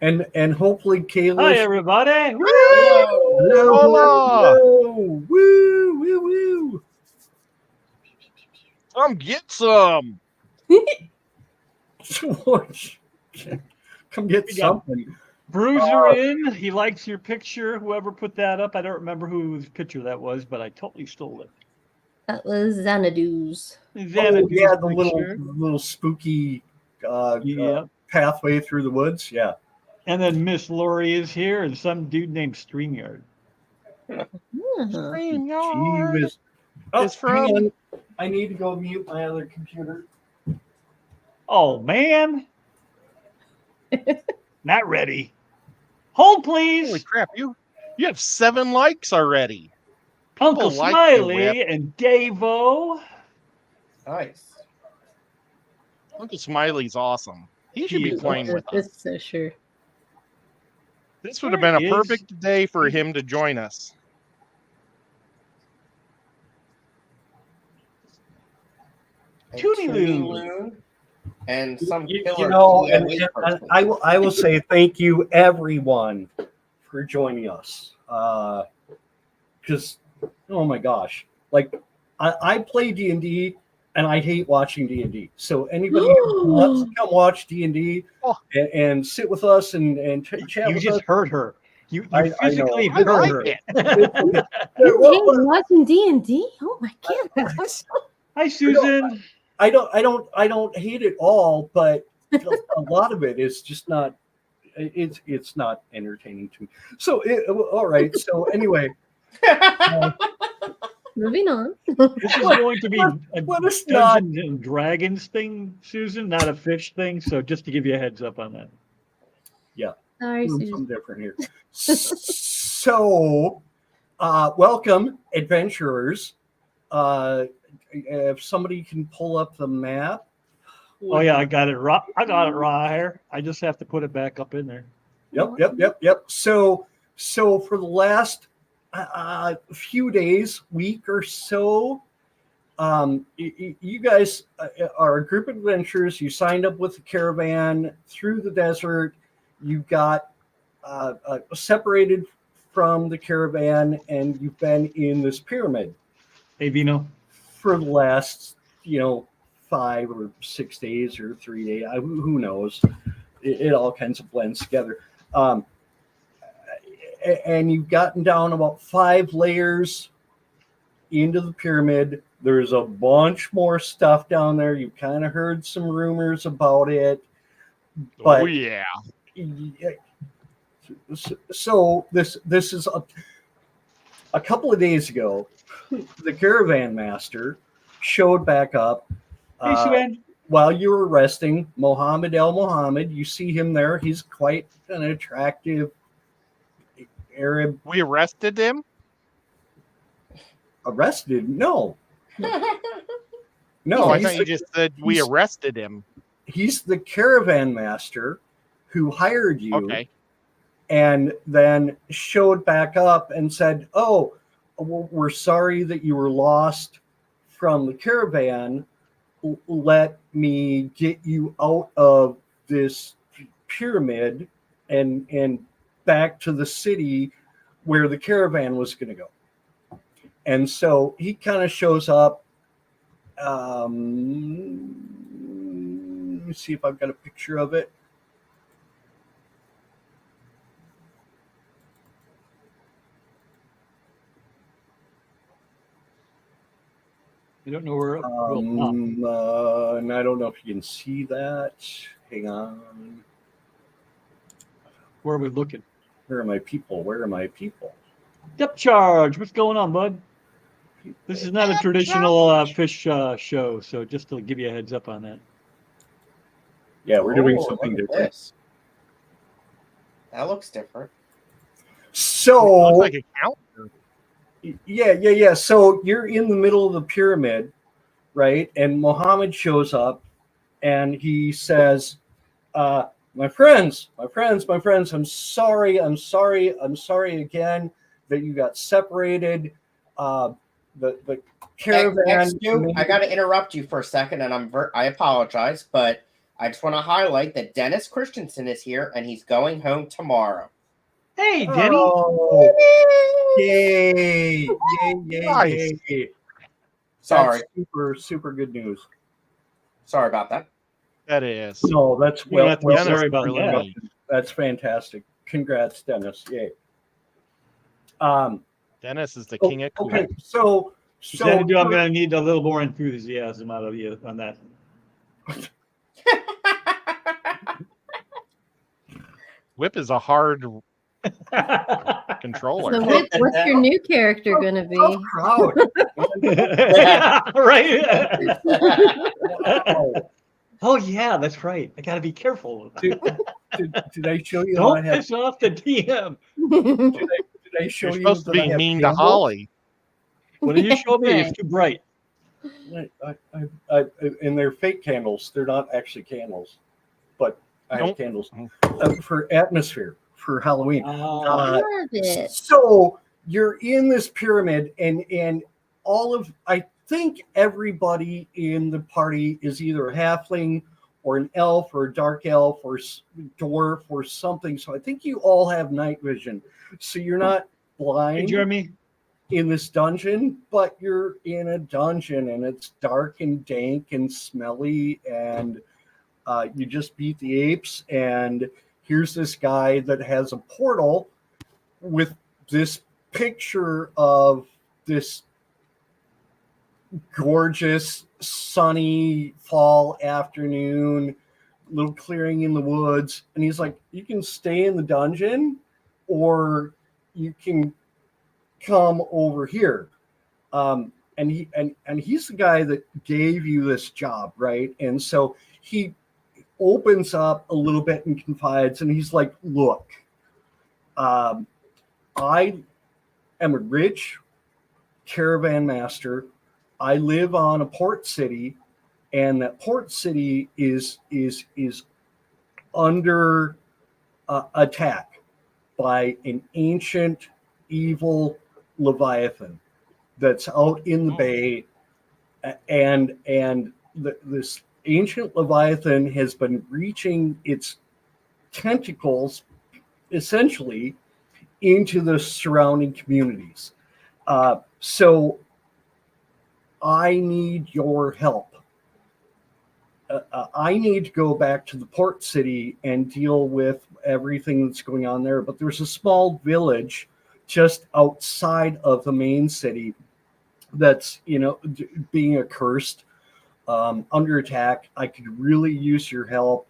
And hopefully Kayla. Hi, everybody. Woo! Hello, Hola. hello. Woo, woo, woo. Come get some. Come get We got something. Bruiser in. He likes your picture. Whoever put that up, I don't remember whose picture that was, but I totally stole it. That was Xanadu's. Xanadu's Yeah, the picture. little spooky Yep. pathway through the woods. Yeah. And then Miss Lori is here, and some dude named StreamYard. She was. Oh, It's from- hang on. I need to go mute my other computer. Oh man, not ready. Hold, please. Holy crap! You have 7 likes already. Uncle People like you, Smiley Whip. and Davo. Nice. Uncle Smiley's awesome. He should be playing with us. That's so sure. This would have been a There is- perfect day for him to join us. And Tootie Loo. Loon and some You killer know, elite and person. I will say thank you everyone for joining us. Because oh my gosh, like I play D&D and I hate watching D&D. So anybody who wants to come watch D&D Oh. and sit with us and chat You with just us. hurt her. You I know. physically I hurt like her. it. You hate watching D&D? Oh my goodness. Hi, Susan. I don't hate it all, but a lot of it is just not. It's not entertaining to me. So all right. So anyway, Moving on. This is going to be a let us not. Dungeons and Dragons thing, Susan, not a fish thing. So just to give you a heads up on that. Sorry, Something Susan. different here. So, welcome, adventurers. If somebody can pull up the map. Oh yeah, I got it right. I got it right here. I just have to put it back up in there. Yep. So for the last few days, week or so, you guys are a group of adventurers. You signed up with the caravan through the desert. You got separated from the caravan, and you've been in this pyramid Hey, Vino. for the last, 5 or 6 days or 3 days. Who knows? It all kinds of blends together. And you've gotten down about 5 layers into the pyramid. There's a bunch more stuff down there. You've kind of heard some rumors about it. But Oh yeah. so this is a couple of days ago. The caravan master showed back up Hey, Susan. while you were resting. Mohammed El Mohammed, you see him there. He's quite an attractive Arab. We arrested him. Arrested? No, No, I he's thought you just said we he's- arrested him. he's the caravan master who hired you. Okay. And then showed back up and said, "Oh, we're sorry that you were lost from the caravan. Let me get you out of this pyramid and back to the city where the caravan was going to go." And so he kind of shows up. Let me see if I've got a picture of it. You don't know where. And I don't know if you can see that. Hang on. Where are we looking? Where are my people? Where are my people? Depth charge. What's going on, bud? This is not a traditional fish show, so just to give you a heads up on that. Yeah, we're doing Oh, something look at different. this. That looks different. So, Looks like a counter. yeah. So you're in the middle of the pyramid, right? And Muhammad shows up and he says, my friends, I'm sorry again that you got separated. The caravan. Stu, I got to interrupt you for a second, and I apologize, but I just want to highlight that Dennis Christensen is here, and he's going home tomorrow. Hey, Denny. Oh, yay! Yay! Yay! Nice. Yay! Sorry, That's super, super good news. sorry about that. That is. No, that's You don't have to be Dennis sorry about really that. neat. That's fantastic. Congrats, Dennis. Yay. Dennis is the king of cool. Okay, so Xanadu, I'm going to need a little more enthusiasm out of you on that. Whip is a hard So controller. what's your new character gonna tough be? crowd. Right. Wow. Oh yeah, that's right. I got to be careful. Did I show you how I Don't have? piss off the DM. Did I show You're you supposed to that I be have mean to candles? Holly. What did you show me? It's too bright. And they're fake candles. They're not actually candles, but I have Don't- candles for atmosphere for Halloween. Love it. So you're in this pyramid, and I think everybody in the party is either a halfling or an elf or a dark elf or dwarf or something. So I think you all have night vision, so you're not Hey, blind Jeremy. in this dungeon, but you're in a dungeon and it's dark and dank and smelly, and you just beat the apes, and here's this guy that has a portal with this picture of this gorgeous sunny fall afternoon, little clearing in the woods, and he's like, you can stay in the dungeon or you can come over here. And he's the guy that gave you this job, right? And so he opens up a little bit and confides, and he's like, look, I am a rich caravan master. I live on a port city, and that port city is under attack by an ancient evil Leviathan that's out in the bay, and this ancient Leviathan has been reaching its tentacles essentially into the surrounding communities. So I need your help. I need to go back to the port city and deal with everything that's going on there. But there's a small village just outside of the main city that's, being accursed, under attack. I could really use your help,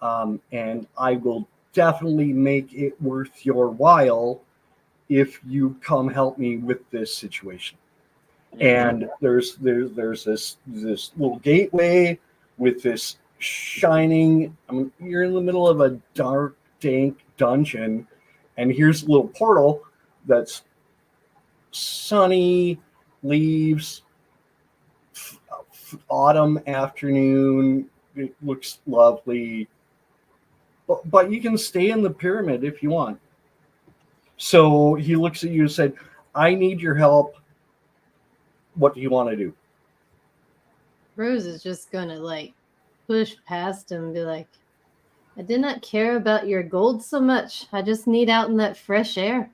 and I will definitely make it worth your while if you come help me with this situation. And there's this little gateway with this shining. You're in the middle of a dark, dank dungeon, and here's a little portal that's sunny, leaves, autumn afternoon. It looks lovely, but you can stay in the pyramid if you want. So he looks at you and said, I need your help. What do you want to do? Rose is just gonna push past him and be like, I did not care about your gold so much. I just need out in that fresh air.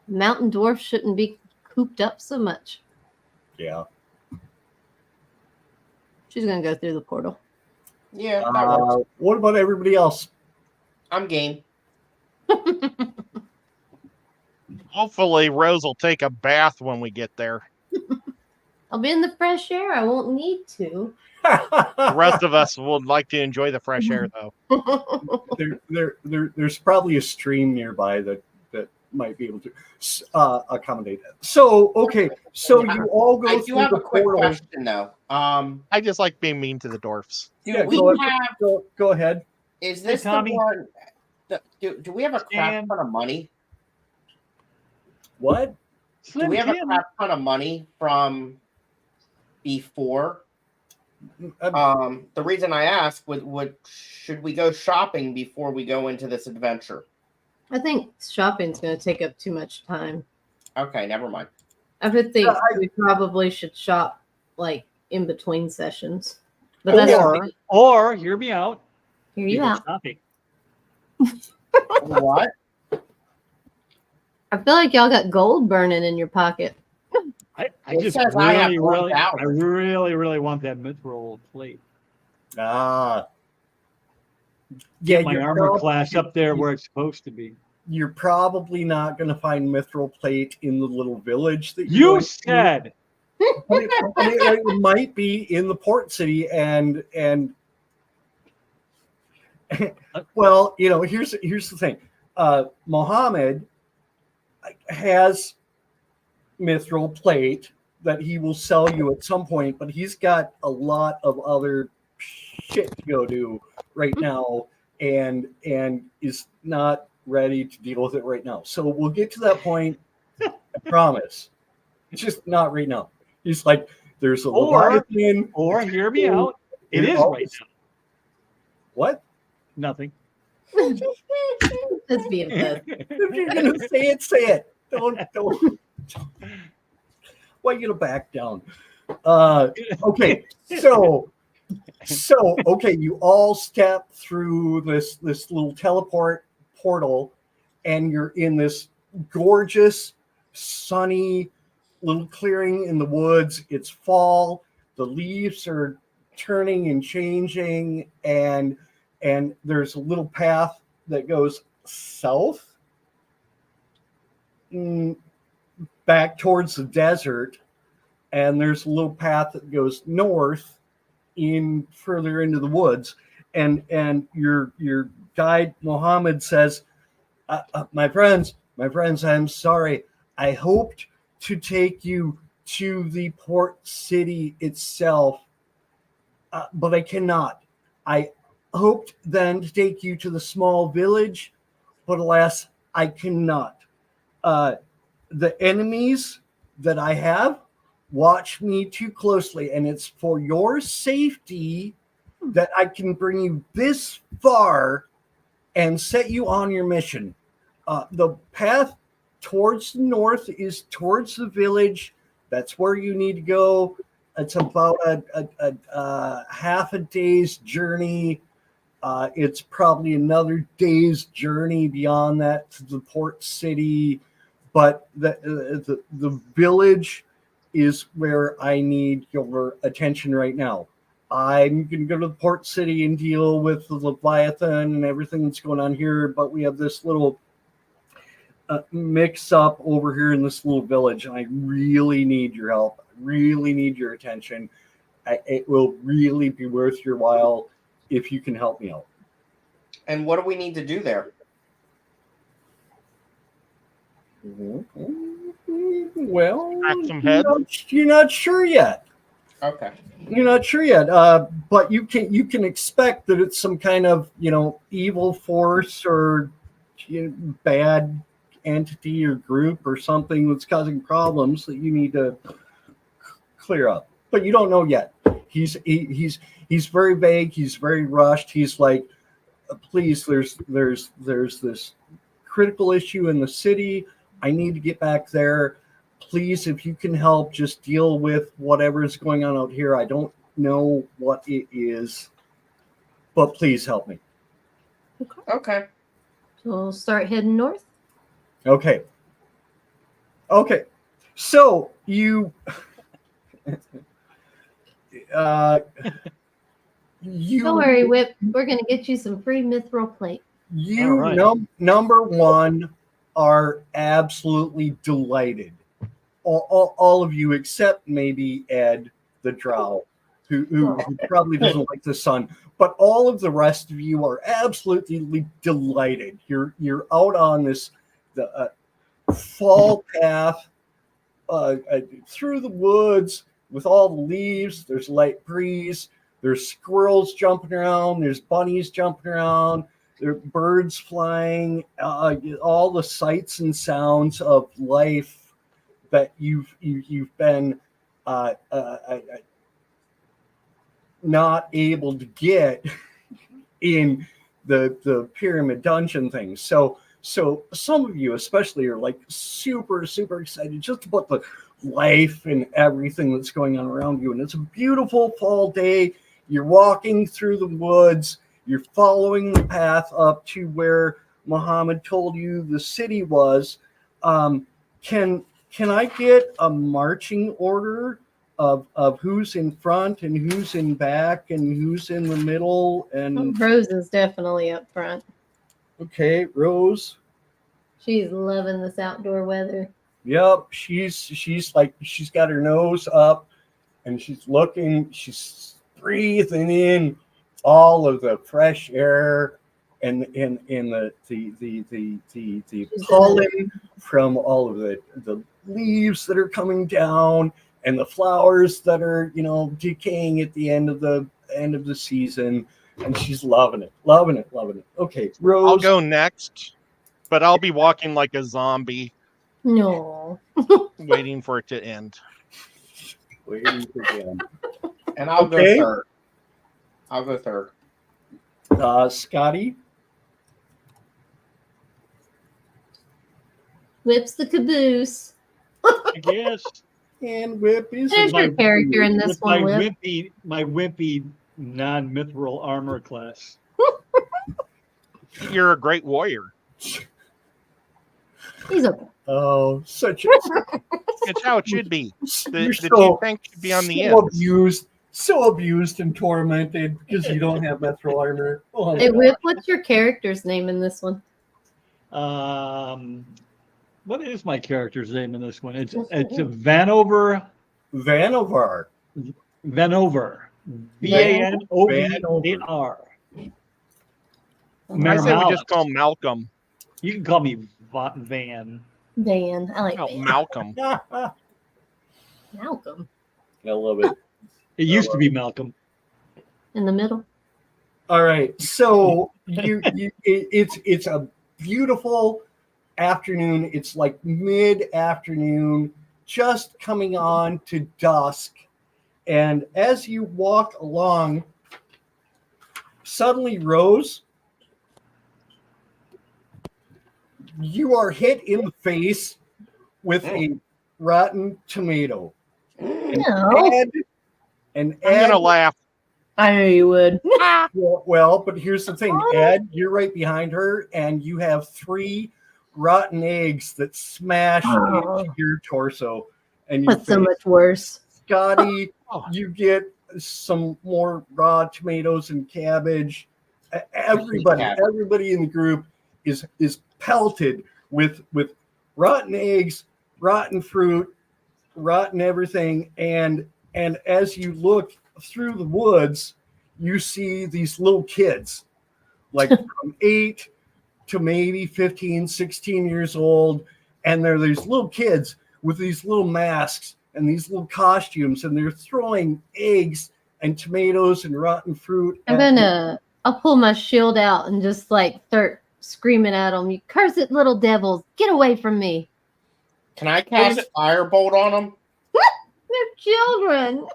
Mountain dwarf shouldn't be cooped up so much. Yeah. She's gonna go through the portal. Yeah, that works. What about everybody else? I'm game. Hopefully, Rose will take a bath when we get there. I'll be in the fresh air. I won't need to. The rest of us would like to enjoy the fresh air, though. There's probably a stream nearby that might be able to accommodate that. So, okay, so you all go I through do have the a quick portal. question though. I just like being mean to the dwarfs. Do we have? Go ahead. Is this the Tommy. one? Do we have a crap Stan. ton of money? What? Do we have a crap ton of money from before? The reason I ask should we go shopping before we go into this adventure? I think shopping's gonna take up too much time. Okay, never mind. I would think we probably should shop in between sessions. But that's Or hear me out. Hear you out. Shopping. What? I feel like y'all got gold burning in your pocket. I It just says I have really, I 1,000. really want that mithril plate. Yeah, Get my you're armor prob- class up there where it's supposed to be. You're probably not going to find mithril plate in the little village that You going to. said. But it might be in the port city, and well, here's the thing. Mohammed has mithril plate that he will sell you at some point, but he's got a lot of other shit to go do right now, and is not ready to deal with it right now. So we'll get to that point. I promise. It's just not right now. He's like, there's a Leviathan. Or hear me out. It is right now. What? Nothing. Just being fun. If you're gonna say it. Don't. Why you gonna back down? Okay, so okay, you all step through this little teleport portal, and you're in this gorgeous, sunny little clearing in the woods. It's fall. The leaves are turning and changing, and there's a little path that goes south back towards the desert, and there's a little path that goes north in further into the woods, and your guide Mohammed says, my friends, I'm sorry. I hoped to take you to the port city itself, but I cannot. I hoped then to take you to the small village, but alas, I cannot. The enemies that I have watch me too closely, and it's for your safety that I can bring you this far and set you on your mission. The path towards the north is towards the village. That's where you need to go. It's about a half a day's journey. It's probably another day's journey beyond that to the port city. But the village is where I need your attention right now. I'm going to go to the port city and deal with the Leviathan and everything that's going on here. But we have this little mix up over here in this little village. And I really need your help. I really need your attention. It will really be worth your while if you can help me out. And what do we need to do there? Well, Crack some heads. You're not sure yet. Okay. You're not sure yet, but you can expect that it's some kind of evil force or bad entity or group or something that's causing problems that you need to clear up. But you don't know yet. He's very vague. He's very rushed. He's like, please, there's this critical issue in the city. I need to get back there. Please, if you can help, just deal with whatever is going on out here. I don't know what it is, but please help me. Okay. So we'll start heading north. Okay. So you Don't worry, Whip. We're gonna get you some free mithril plate. You right. number one are absolutely delighted. All of you except maybe Ed the Drow, who probably doesn't like the sun. But all of the rest of you are absolutely delighted. You're out on this fall path through the woods with all the leaves. There's light breeze. There's squirrels jumping around. There's bunnies jumping around. There are birds flying. All the sights and sounds of life that you've been not able to get in the pyramid dungeon thing. So some of you especially are like super excited just about the life and everything that's going on around you. And it's a beautiful fall day. You're walking through the woods. You're following the path up to where Muhammad told you the city was. Can I get a marching order of who's in front and who's in back and who's in the middle? And Rose is definitely up front. okay, Rose. She's loving this outdoor weather. Yep, she's like, she's got her nose up and she's looking, she's breathing in all of the fresh air and the pollen from all of the leaves that are coming down and the flowers that are, you know, decaying at the end of the season. And she's loving it. Okay, Rose. I'll go next, but I'll be walking like a zombie, No. waiting for it to end. Waiting for the end. And I'll Okay. go third. Scotty. Whips the caboose. I guess. And Whip is There's your character in this With my one, Whip. wimpy non-mithril armor class. You're a great warrior. He's okay. Oh, such a It's how it should be. The you're chief tank should be on the end. so abused and tormented because you don't have mithril armor. Oh, Hey, Whip, what's your character's name in this one? What is my character's name in this one? It's Vanover. Vanovar. Vanover. Vanover. I say we just call him Malcolm. You can call me Van. Dan. I like Oh, Dan. Malcolm. Malcolm. I love it. It used to be Malcolm. In the middle. All right, so it's a beautiful afternoon. It's like mid-afternoon, just coming on to dusk. And as you walk along, suddenly, Rose, you are hit in the face with a rotten tomato. No. I'm gonna laugh. I knew you would. Well, but here's the thing, Ed, you're right behind her, and you have 3 rotten eggs that smash into your torso. And What's so much worse? Scotty, you get some more raw tomatoes and cabbage. Everybody in the group is pelted with rotten eggs, rotten fruit, rotten everything. And as you look through the woods, you see these little kids, like from 8 to maybe 15, 16 years old. And they're these little kids with these little masks and these little costumes, and they're throwing eggs and tomatoes and rotten fruit. I'll pull my shield out and just like start screaming at them. You cursed little devils, get away from me. Can I cast Firebolt on them? They're children.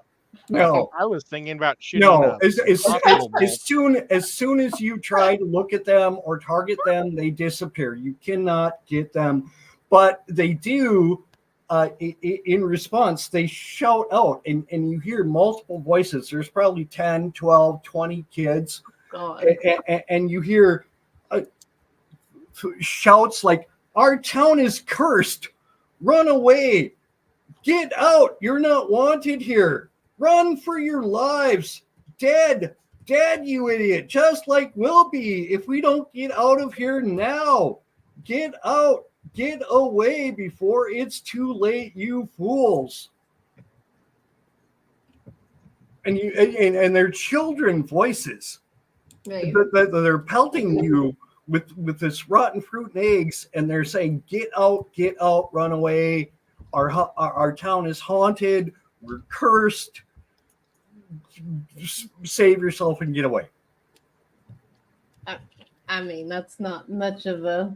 No, I was thinking about shooting. no. a hospital bolt. As soon as you try to look at them or target them, they disappear. You cannot get them, but they do. In response, they shout out, and you hear multiple voices. There's probably 10, 12, 20 kids. God. And you hear shouts like, "Our town is cursed! Run away! Get out! You're not wanted here! Run for your lives! Dead! Dead, you idiot! Just like we'll be if we don't get out of here now! Get out! Get away before it's too late, you fools!" And they're children voices. Right. They're pelting you with this rotten fruit and eggs, and they're saying, get out, run away. Our town is haunted. We're cursed. Save yourself and get away. I mean, that's not much of a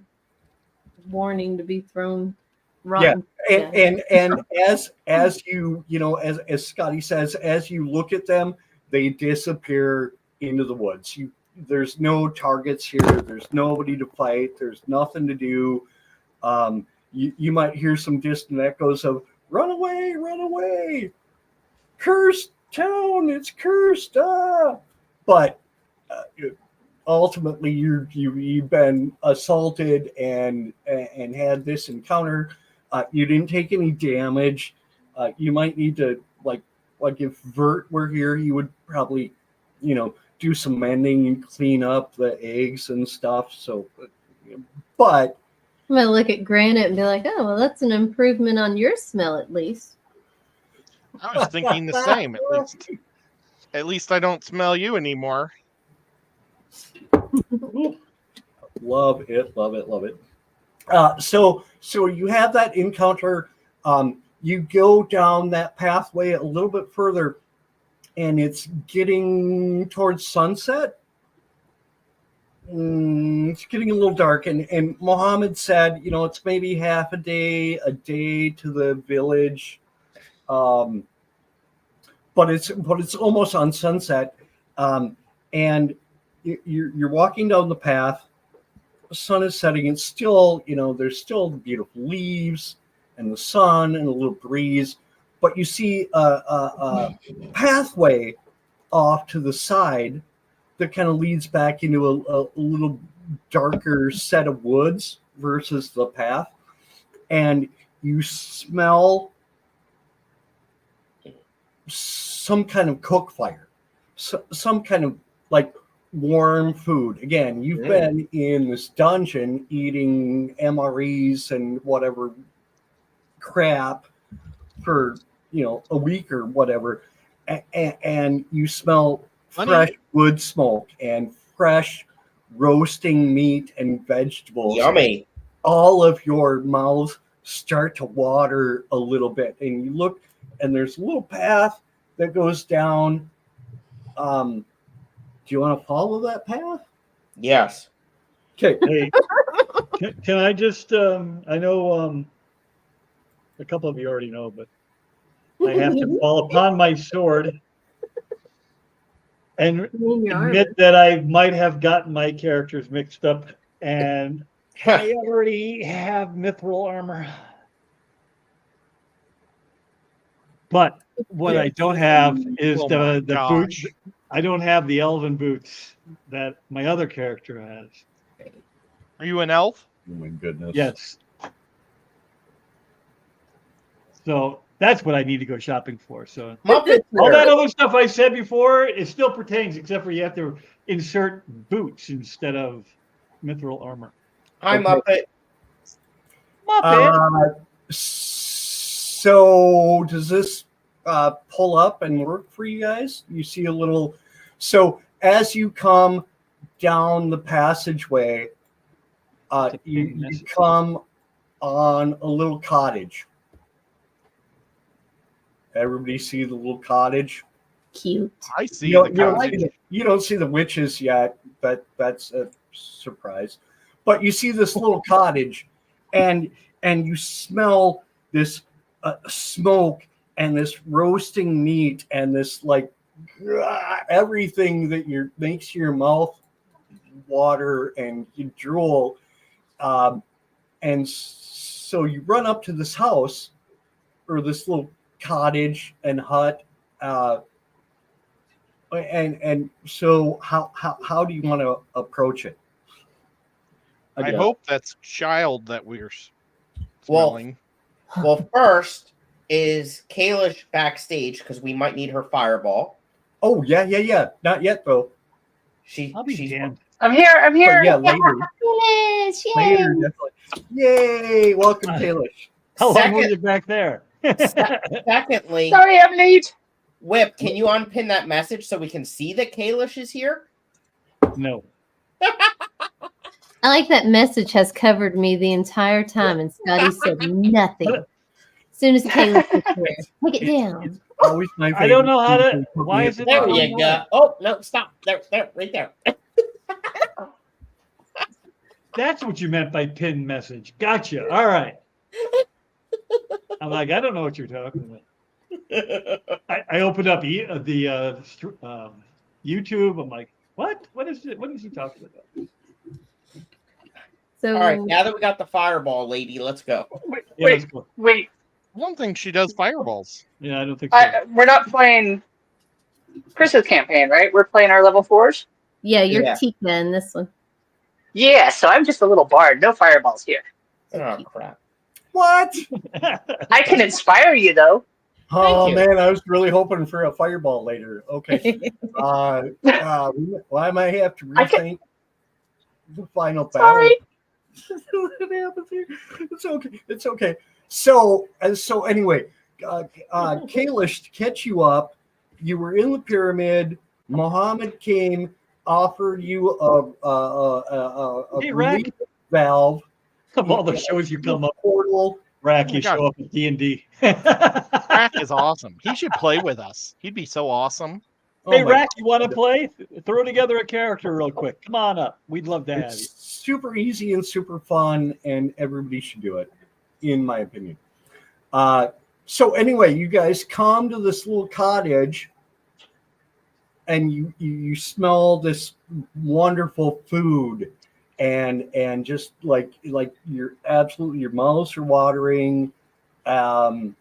warning to be thrown rotten. Yeah, and as you as Scotty says, as you look at them, they disappear into the woods. There's no targets here. There's nobody to fight. There's nothing to do. You might hear some distant echoes of "Run away! Run away! Cursed town! It's cursed!" But ultimately you've been assaulted and had this encounter. You didn't take any damage. You might need to like if Vert were here, he would probably, do some mending and clean up the eggs and stuff. So, but I'm gonna look at Granite and be like, "Oh, well, that's an improvement on your smell, at least." I was thinking the same. At least I don't smell you anymore. Love it. So you have that encounter. You go down that pathway a little bit further, and it's getting towards sunset. It's getting a little dark, and Mohammed said, it's maybe half a day to the village, but it's almost on sunset, and you're walking down the path. The sun is setting. It's still, there's still the beautiful leaves and the sun and a little breeze, but you see a pathway off to the side that kind of leads back into a little darker set of woods versus the path, and you smell some kind of cook fire, some kind of like warm food. Again, you've been in this dungeon eating MREs and whatever crap for a week or whatever, and you smell fresh wood smoke and fresh roasting meat and vegetables. Yummy. All of your mouths start to water a little bit, and you look, and there's a little path that goes down. Do you want to follow that path? Yes. Okay. Hey, can I just? I know a couple of you already know, but I have to fall upon my sword and admit that I might have gotten my characters mixed up, and I already have mithril armor. But what I don't have is the boots. I don't have the elven boots that my other character has. Are you an elf? Oh my goodness. Yes. So that's what I need to go shopping for. So all that other stuff I said before, it still pertains, except for you have to insert boots instead of mithril armor. Hi, Muppet. So does this pull up and work for you guys? You see a little. So as you come down the passageway, you come on a little cottage. Everybody see the little cottage? Cute. I see the cottage. You don't see the witches yet, but that's a surprise. But you see this little cottage, and you smell this smoke and this roasting meat and this like everything that makes your mouth water and you drool. And so you run up to this house or this little cottage and hut. And so how do you want to approach it? I hope that's child that we're smelling. Well, first is Kalish backstage because we might need her fireball. Oh yeah. Not yet though. She's damned. I'm here. But yeah, later. Yes, yay. Later, definitely. Yay! Welcome, Kalish. How long was it back there? Secondly, Sorry, I'm late. Whip, can you unpin that message so we can see that Kalish is here? No. I like that message has covered me the entire time, and Scotty said nothing. As soon as Caleb was here, take it down. Always my favorite. I don't know how to. Why is it? There you go. Oh no! Stop. There, right there. That's what you meant by pinned message. Gotcha. All right. I'm like, I don't know what you're talking about. I opened up the YouTube. I'm like, what? What is it? What is he talking about? So, all right, now that we got the fireball, lady, let's go. Let's go. Wait. I don't think she does fireballs. Yeah, I don't think so. We're not playing Chris's campaign, right? We're playing our level 4s. Yeah, you're Yeah. Tika in this one. Yeah, so I'm just a little bard. No fireballs here. Oh crap! What? I can inspire you, though. Oh you. man, I was really hoping for a fireball later. Okay. Why might I have to I can- rethink the final battle? Sorry. What happens here? It's okay. It's okay. So anyway, Kalish, to catch you up, you were in the pyramid. Muhammad came, offered you a Hey, relief Rack. valve. Of all the shows you come up, Portal. Rack, Oh my you God. show up at D&D. Rack is awesome. He should play with us. He'd be so awesome. Hey, Oh my Rack, you want to play? Throw together a character real quick. Come on up. We'd love to have you. It's super easy and super fun, and everybody should do it, in my opinion. So anyway, you guys come to this little cottage, and you smell this wonderful food, and just like you're absolutely, your mouths are watering, and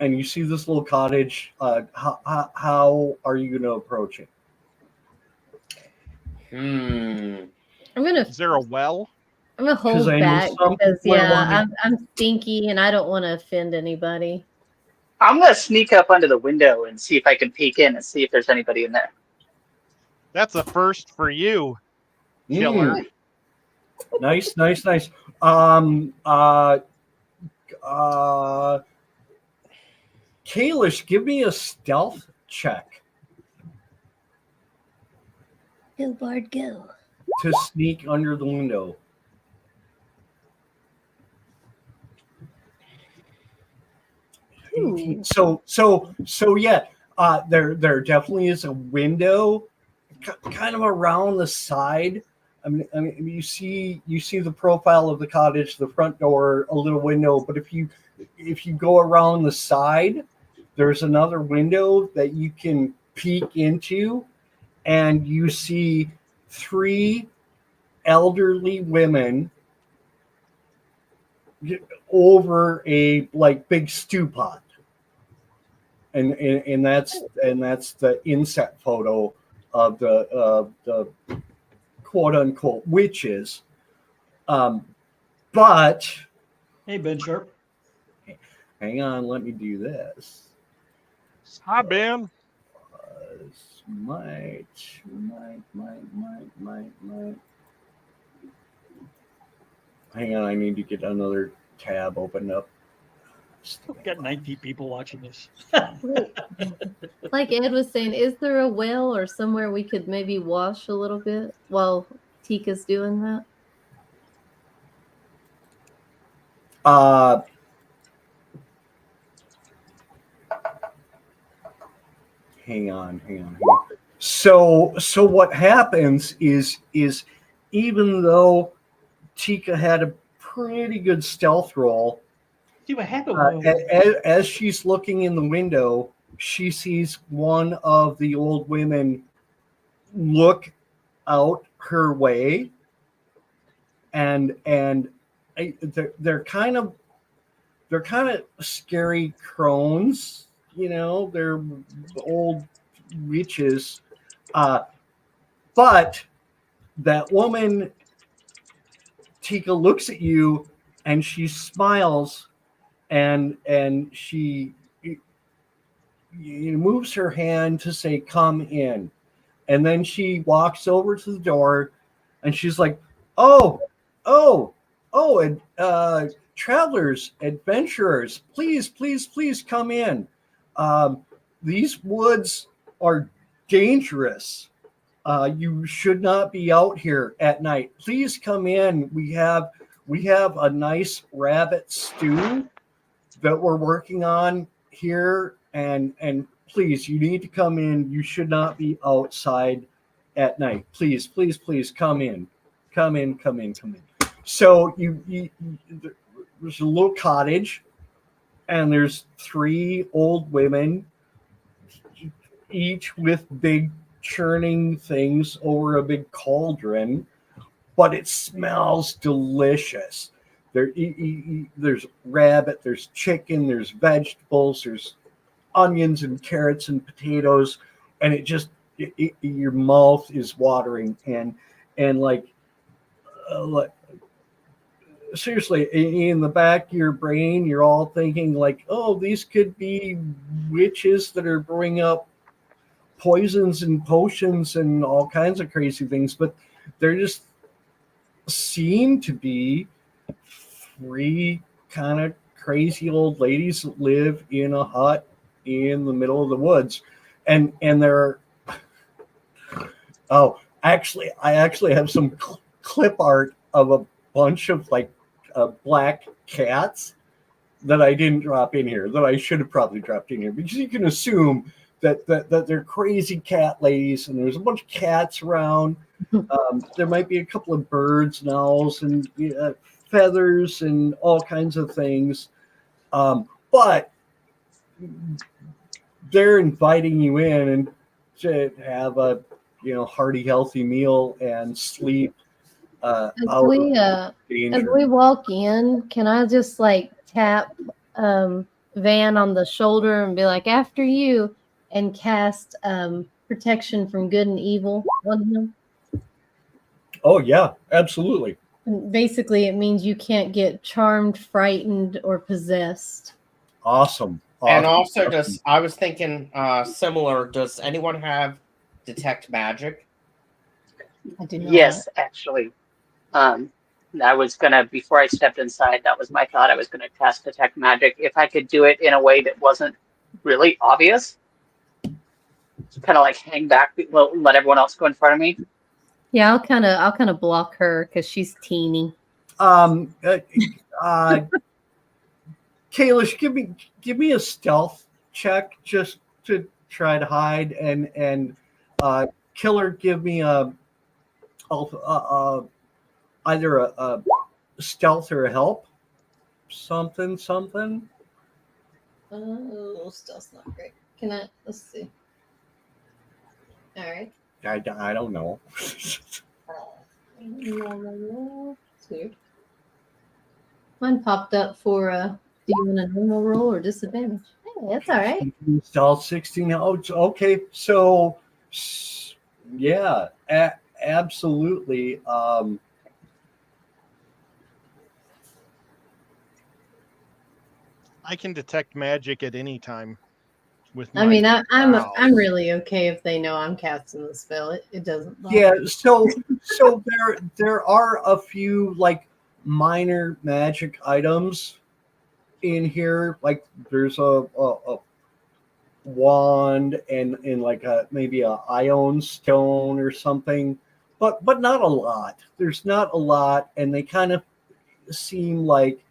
you see this little cottage. How are you going to approach it? I'm gonna Is there a well? hold I know back some because people are wondering- I'm stinky and I don't want to offend anybody. I'm going to sneak up under the window and see if I can peek in and see if there's anybody in there. That's a first for you, killer. Nice. Kalish, give me a stealth check Go, Bard, go. to sneak under the window. Ooh. So yeah, there definitely is a window, kind of around the side. I mean, you see the profile of the cottage, the front door, a little window. But if you go around the side, there's another window that you can peek into, and you see 3 elderly women over a big stew pot, and that's the inset photo of the quote unquote witches. But Hey, Ben Sharp. hang on, let me do this. Hi, Ben. Might. Hang on, I need to get another tab opened up. We've got 19 people watching this. Like Ed was saying, is there a well or somewhere we could maybe wash a little bit while Tika's doing that? Hang on. So what happens is even though Tika had a pretty good stealth roll, See what happened. as she's looking in the window, she sees one of the old women look out her way, and they're kind of scary crones, they're old witches, but that woman, Tika, looks at you and she smiles, and she moves her hand to say, "Come in," and then she walks over to the door, and she's like, "Oh, and travelers, adventurers, please come in. These woods are dangerous. You should not be out here at night. Please come in. We have a nice rabbit stew that we're working on here, and please, you need to come in. You should not be outside at night. Please come in. So there's a little cottage, and there's 3 old women, each with big churning things over a big cauldron, but it smells delicious. There's rabbit, there's chicken, there's vegetables, there's onions and carrots and potatoes, and it just your mouth is watering, and like seriously, in the back of your brain, you're all thinking like, oh, these could be witches that are brewing up poisons and potions and all kinds of crazy things, but they're just seem to be three kind of crazy old ladies that live in a hut in the middle of the woods, and they're I actually have some clip art of a bunch of like black cats that I didn't drop in here, that I should have probably dropped in here, because you can assume that they're crazy cat ladies, and there's a bunch of cats around. There might be a couple of birds and owls and feathers and all kinds of things, but they're inviting you in and to have a hearty, healthy meal and sleep. As we walk in, can I just like tap Van on the shoulder and be like, after you, and cast protection from good and evil on him? Oh yeah, absolutely. And basically, it means you can't get charmed, frightened, or possessed. Awesome. And also, I was thinking similar. Does anyone have detect magic? I do not. Yes, actually. I was gonna, before I stepped inside, that was my thought. I was gonna cast detect magic if I could do it in a way that wasn't really obvious. Kind of like hang back, let everyone else go in front of me. Yeah, I'll kind of block her because she's teeny. Kalish, give me a stealth check just to try to hide, and Killer, give me either a stealth or a help, something. Oh, stealth's not great. Can I? Let's see. All right. I don't know. It's weird. Mine popped up for do you want a normal roll or disadvantage? Hey, that's all right. Stealth 16. Oh, okay. So yeah, absolutely. I can detect magic at any time. I mean, I'm really okay if they know I'm casting the spell. It doesn't bother. Yeah, so there are a few like minor magic items in here. Like there's a wand and like maybe a ion stone or something, but not a lot. There's not a lot, and they kind of seem like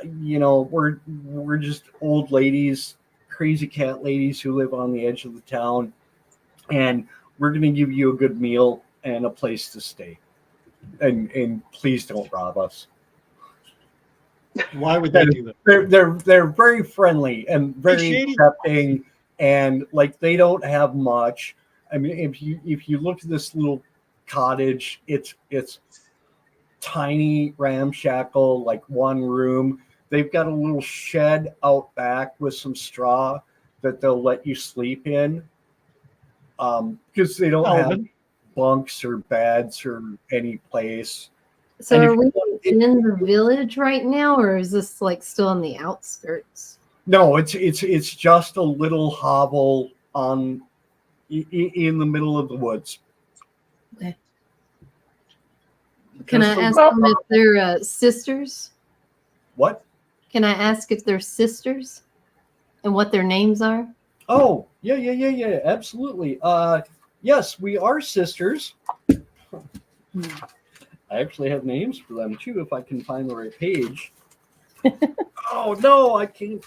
we're just old ladies, crazy cat ladies who live on the edge of the town, and we're going to give you a good meal and a place to stay, and please don't rob us. Why would they do that? They're very friendly and very accepting, and like they don't have much. I mean, if you look at this little cottage, it's tiny, ramshackle, like one room. They've got a little shed out back with some straw that they'll let you sleep in, because they don't have bunks or beds or any place. So are we in the village right now, or is this like still on the outskirts? No, it's just a little hovel in the middle of the woods. Okay. Can I ask them if they're sisters? What? Can I ask if they're sisters and what their names are? Oh, yeah, absolutely. Yes, we are sisters. I actually have names for them too, if I can find the right page. Oh no, I can't.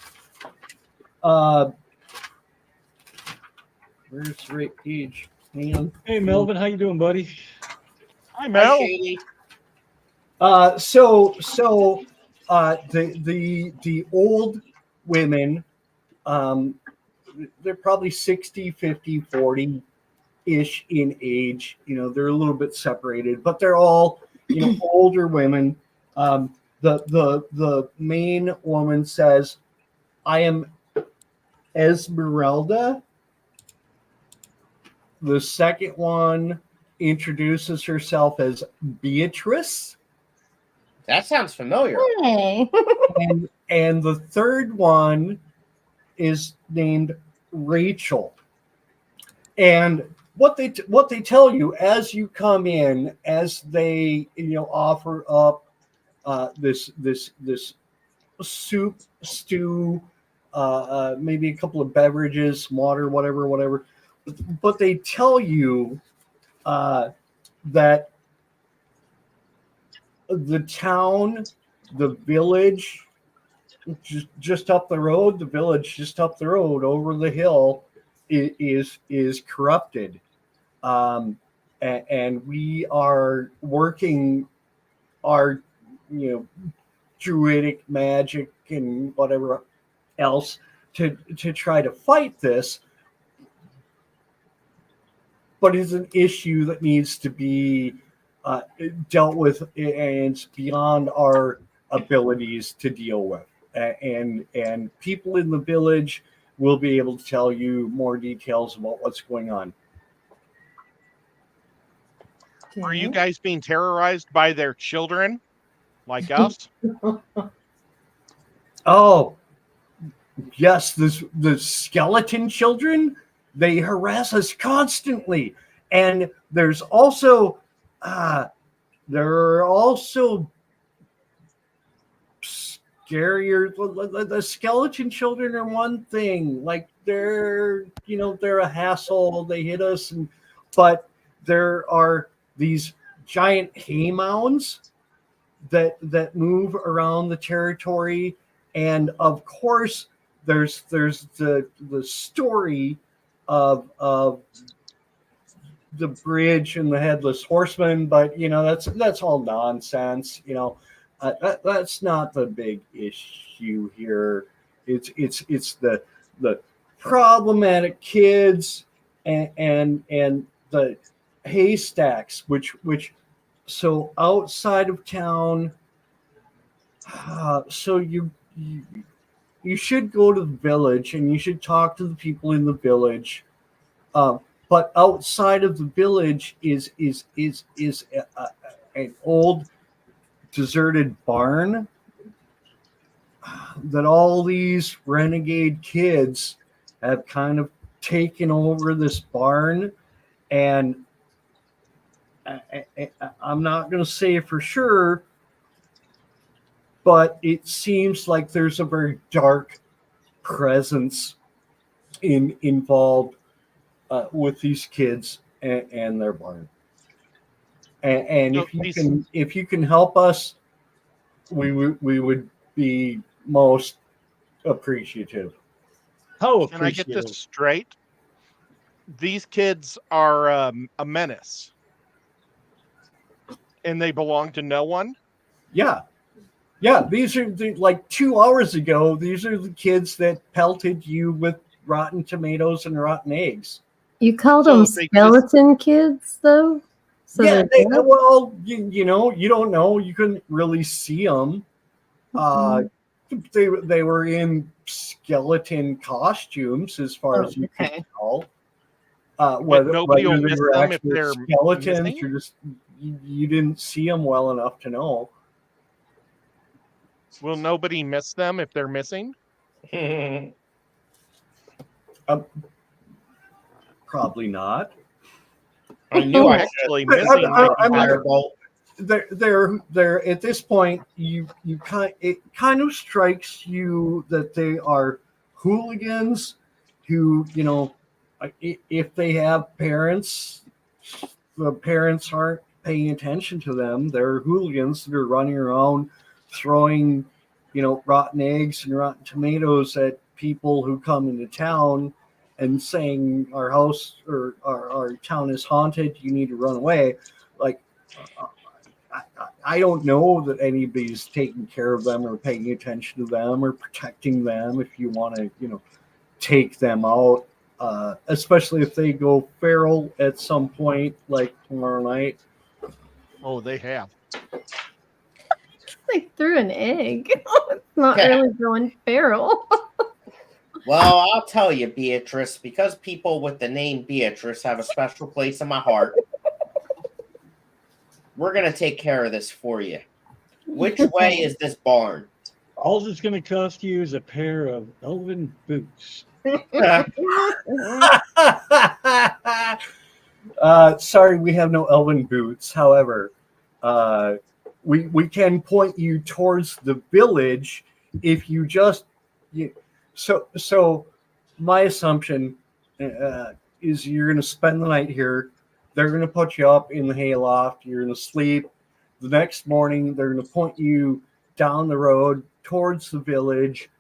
Where's the right page? Hang on. Hey Melvin, how you doing, buddy? Hi, Mel. The old women, they're probably 60, 50, 40-ish in age. They're a little bit separated, but they're all, older women. The main woman says, "I am Esmeralda, The second one introduces herself as Beatrice. That sounds familiar. Hey. And the third one is named Rachel. And what they tell you as you come in, as they offer up this soup, stew, maybe a couple of beverages, water, whatever. But they tell you that the town, the village just up the road, over the hill is corrupted. And we are working our druidic magic and whatever else to try to fight this, but it's an issue that needs to be dealt with, and it's beyond our abilities to deal with. And people in the village will be able to tell you more details about what's going on. Are you guys being terrorized by their children, like us? Oh, yes, the skeleton children, they harass us constantly. And there's also there are also scarier. The skeleton children are one thing, like they're a hassle, they hit us, but there are these giant hay mounds that move around the territory. And of course there's the story of the bridge and the headless horseman, but that's all nonsense. That's not the big issue here. It's the problematic kids and the haystacks, which so outside of town. So you should go to the village and you should talk to the people in the village. But outside of the village is an old deserted barn that all these renegade kids have kind of taken over this barn. And I'm not going to say for sure, but it seems like there's a very dark presence involved with these kids and their barn. And So if you can help us, we would be most appreciative. How Can I get appreciative. this straight? These kids are a menace, and they belong to no one? Yeah. These are like 2 hours ago. These are the kids that pelted you with rotten tomatoes and rotten eggs. You called So them if they skeleton kids, though? So Yeah, they're dead? well, you don't know. You couldn't really see them. They were in skeleton costumes, as far as you okay. can tell. Nobody will Whether they miss were them if actual they're skeletons missing? or just you didn't see them well enough to know. Will nobody miss them if they're missing? Probably not. I knew I should. Actually, But missing. I'm not- Firebolt. They're at this point. It kind of strikes you that they are hooligans who, if they have parents, the parents aren't paying attention to them. They're hooligans that are running around throwing, rotten eggs and rotten tomatoes at people who come into town and saying our house or our town is haunted. You need to run away. Like, I don't know that anybody's taking care of them or paying attention to them or protecting them. If you want to, take them out, especially if they go feral at some point, like tomorrow night. Oh, they have. They threw an egg. It's not Yeah. really going feral. Well, I'll tell you, Beatrice, because people with the name Beatrice have a special place in my heart. We're going to take care of this for you. Which way is this barn? All it's going to cost you is a pair of elven boots. Sorry, we have no elven boots. However, we can point you towards the village if you just. So my assumption is you're going to spend the night here. They're going to put you up in the hayloft. You're going to sleep. The next morning, they're going to point you down the road towards the village.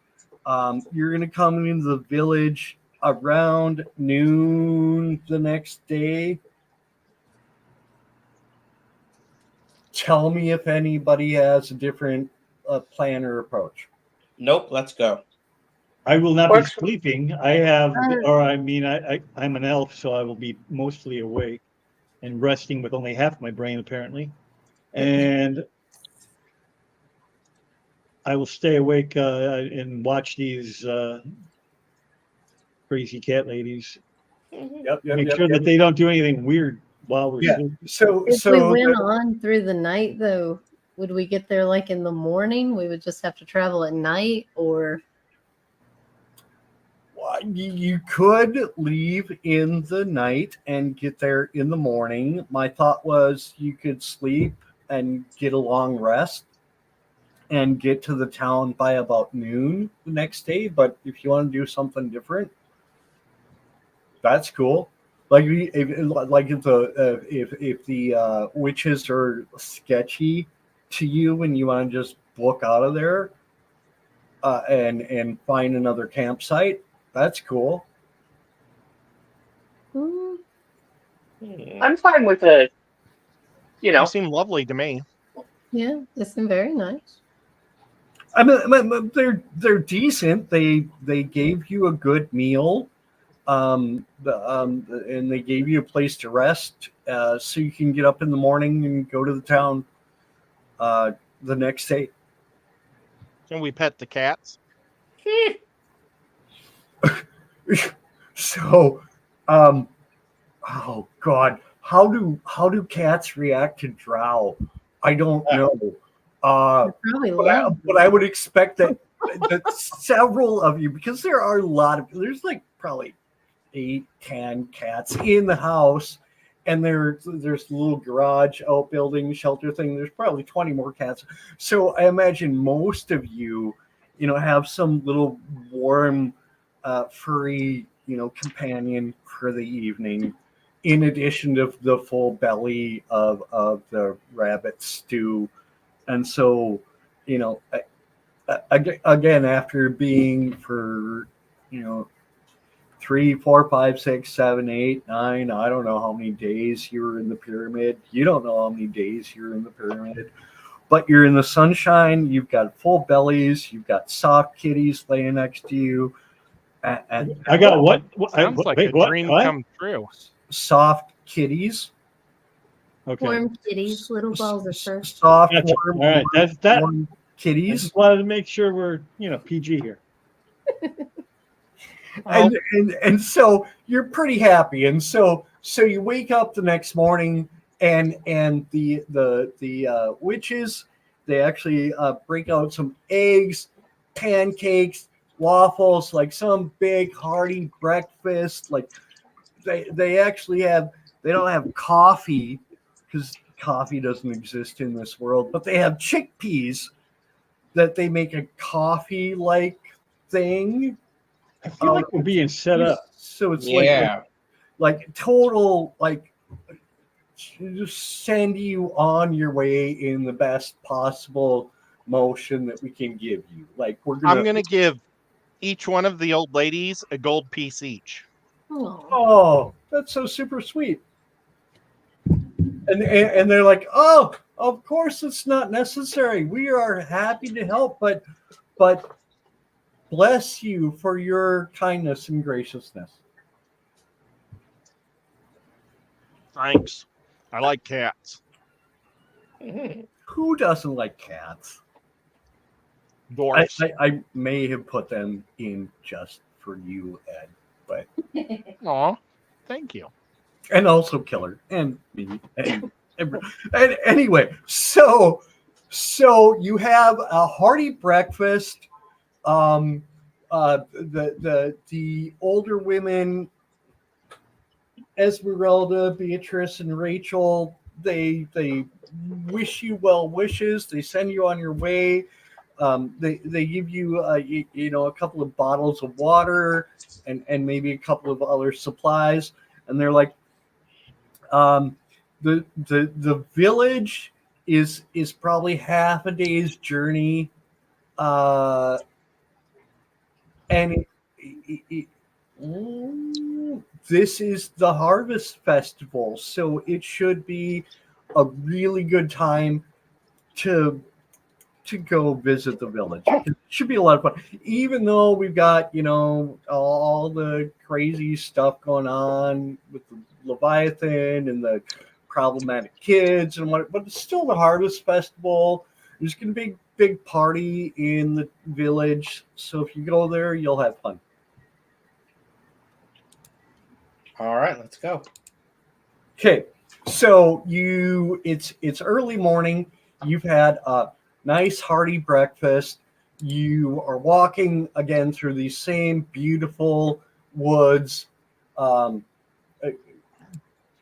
You're going to come into the village around noon the next day. Tell me if anybody has a different plan or approach. Nope, let's go. I will not be Works. sleeping. I have, or I mean, I'm an elf, so I will be mostly awake and resting with only half my brain, apparently. And I will stay awake and watch these crazy cat ladies. Make sure that they don't do anything weird while we're sleeping. If we went on through the night, though, would we get there like in the morning? We would just have to travel at night, or you could leave in the night and get there in the morning. My thought was you could sleep and get a long rest and get to the town by about noon the next day. But if you want to do something different, that's cool. Like if the witches are sketchy to you and you want to just book out of there and find another campsite, that's cool. I'm fine with it. You seem lovely to me. Yeah, they seem very nice. I mean, they're decent. They gave you a good meal, and they gave you a place to rest, so you can get up in the morning and go to the town the next day. Can we pet the cats? So, oh God, how do cats react to drow? I don't know. But I would expect that several of you, because there are a lot of, there's like probably 8-10 cats in the house, and there's a little garage outbuilding shelter thing. There's probably 20 more cats. So I imagine most of you, have some little warm, furry, companion for the evening, in addition to the full belly of the rabbit stew. And so, again, after being for, 3, 4, 5, 6, 7, 8, 9, I don't know how many days you were in the pyramid. You don't know how many days you're in the pyramid. But you're in the sunshine. You've got full bellies. You've got soft kitties laying next to you. And I got what? Sounds like a dream come true. Soft kitties. Okay. Warm kitties, little balls of fur. Soft, Gotcha. warm, All right. That's that. warm I kitties. just wanted to make sure we're, PG here. And so you're pretty happy. And so you wake up the next morning, and the witches, they actually break out some eggs, pancakes, waffles, like some big hearty breakfast. Like they actually have, they don't have coffee because coffee doesn't exist in this world, but they have chickpeas that they make a coffee like thing. I feel like we're being set up. So it's like total, like, just send you on your way in the best possible motion that we can give you. Like I'm gonna give each one of the old ladies a gold piece each. Oh, that's so super sweet. And they're like, oh, of course it's not necessary. We are happy to help, but bless you for your kindness and graciousness. Thanks. I like cats. Who doesn't like cats? Dwarfs. I may have put them in just for you, Ed, but Aw, thank you. and also Killer and me and anyway, so you have a hearty breakfast. The older women, Esmeralda, Beatrice, and Rachel, they wish you well wishes. They send you on your way. They give you a couple of bottles of water and maybe a couple of other supplies, and they're like, the village is probably half a day's journey, and this is the harvest festival, so it should be a really good time to go visit the village. It should be a lot of fun, even though we've got all the crazy stuff going on with the Leviathan and the problematic kids and what, but it's still the harvest festival. There's going to be a big party in the village, so if you go there, you'll have fun. All right, let's go. Okay, so it's early morning. You've had a nice hearty breakfast. You are walking again through these same beautiful woods,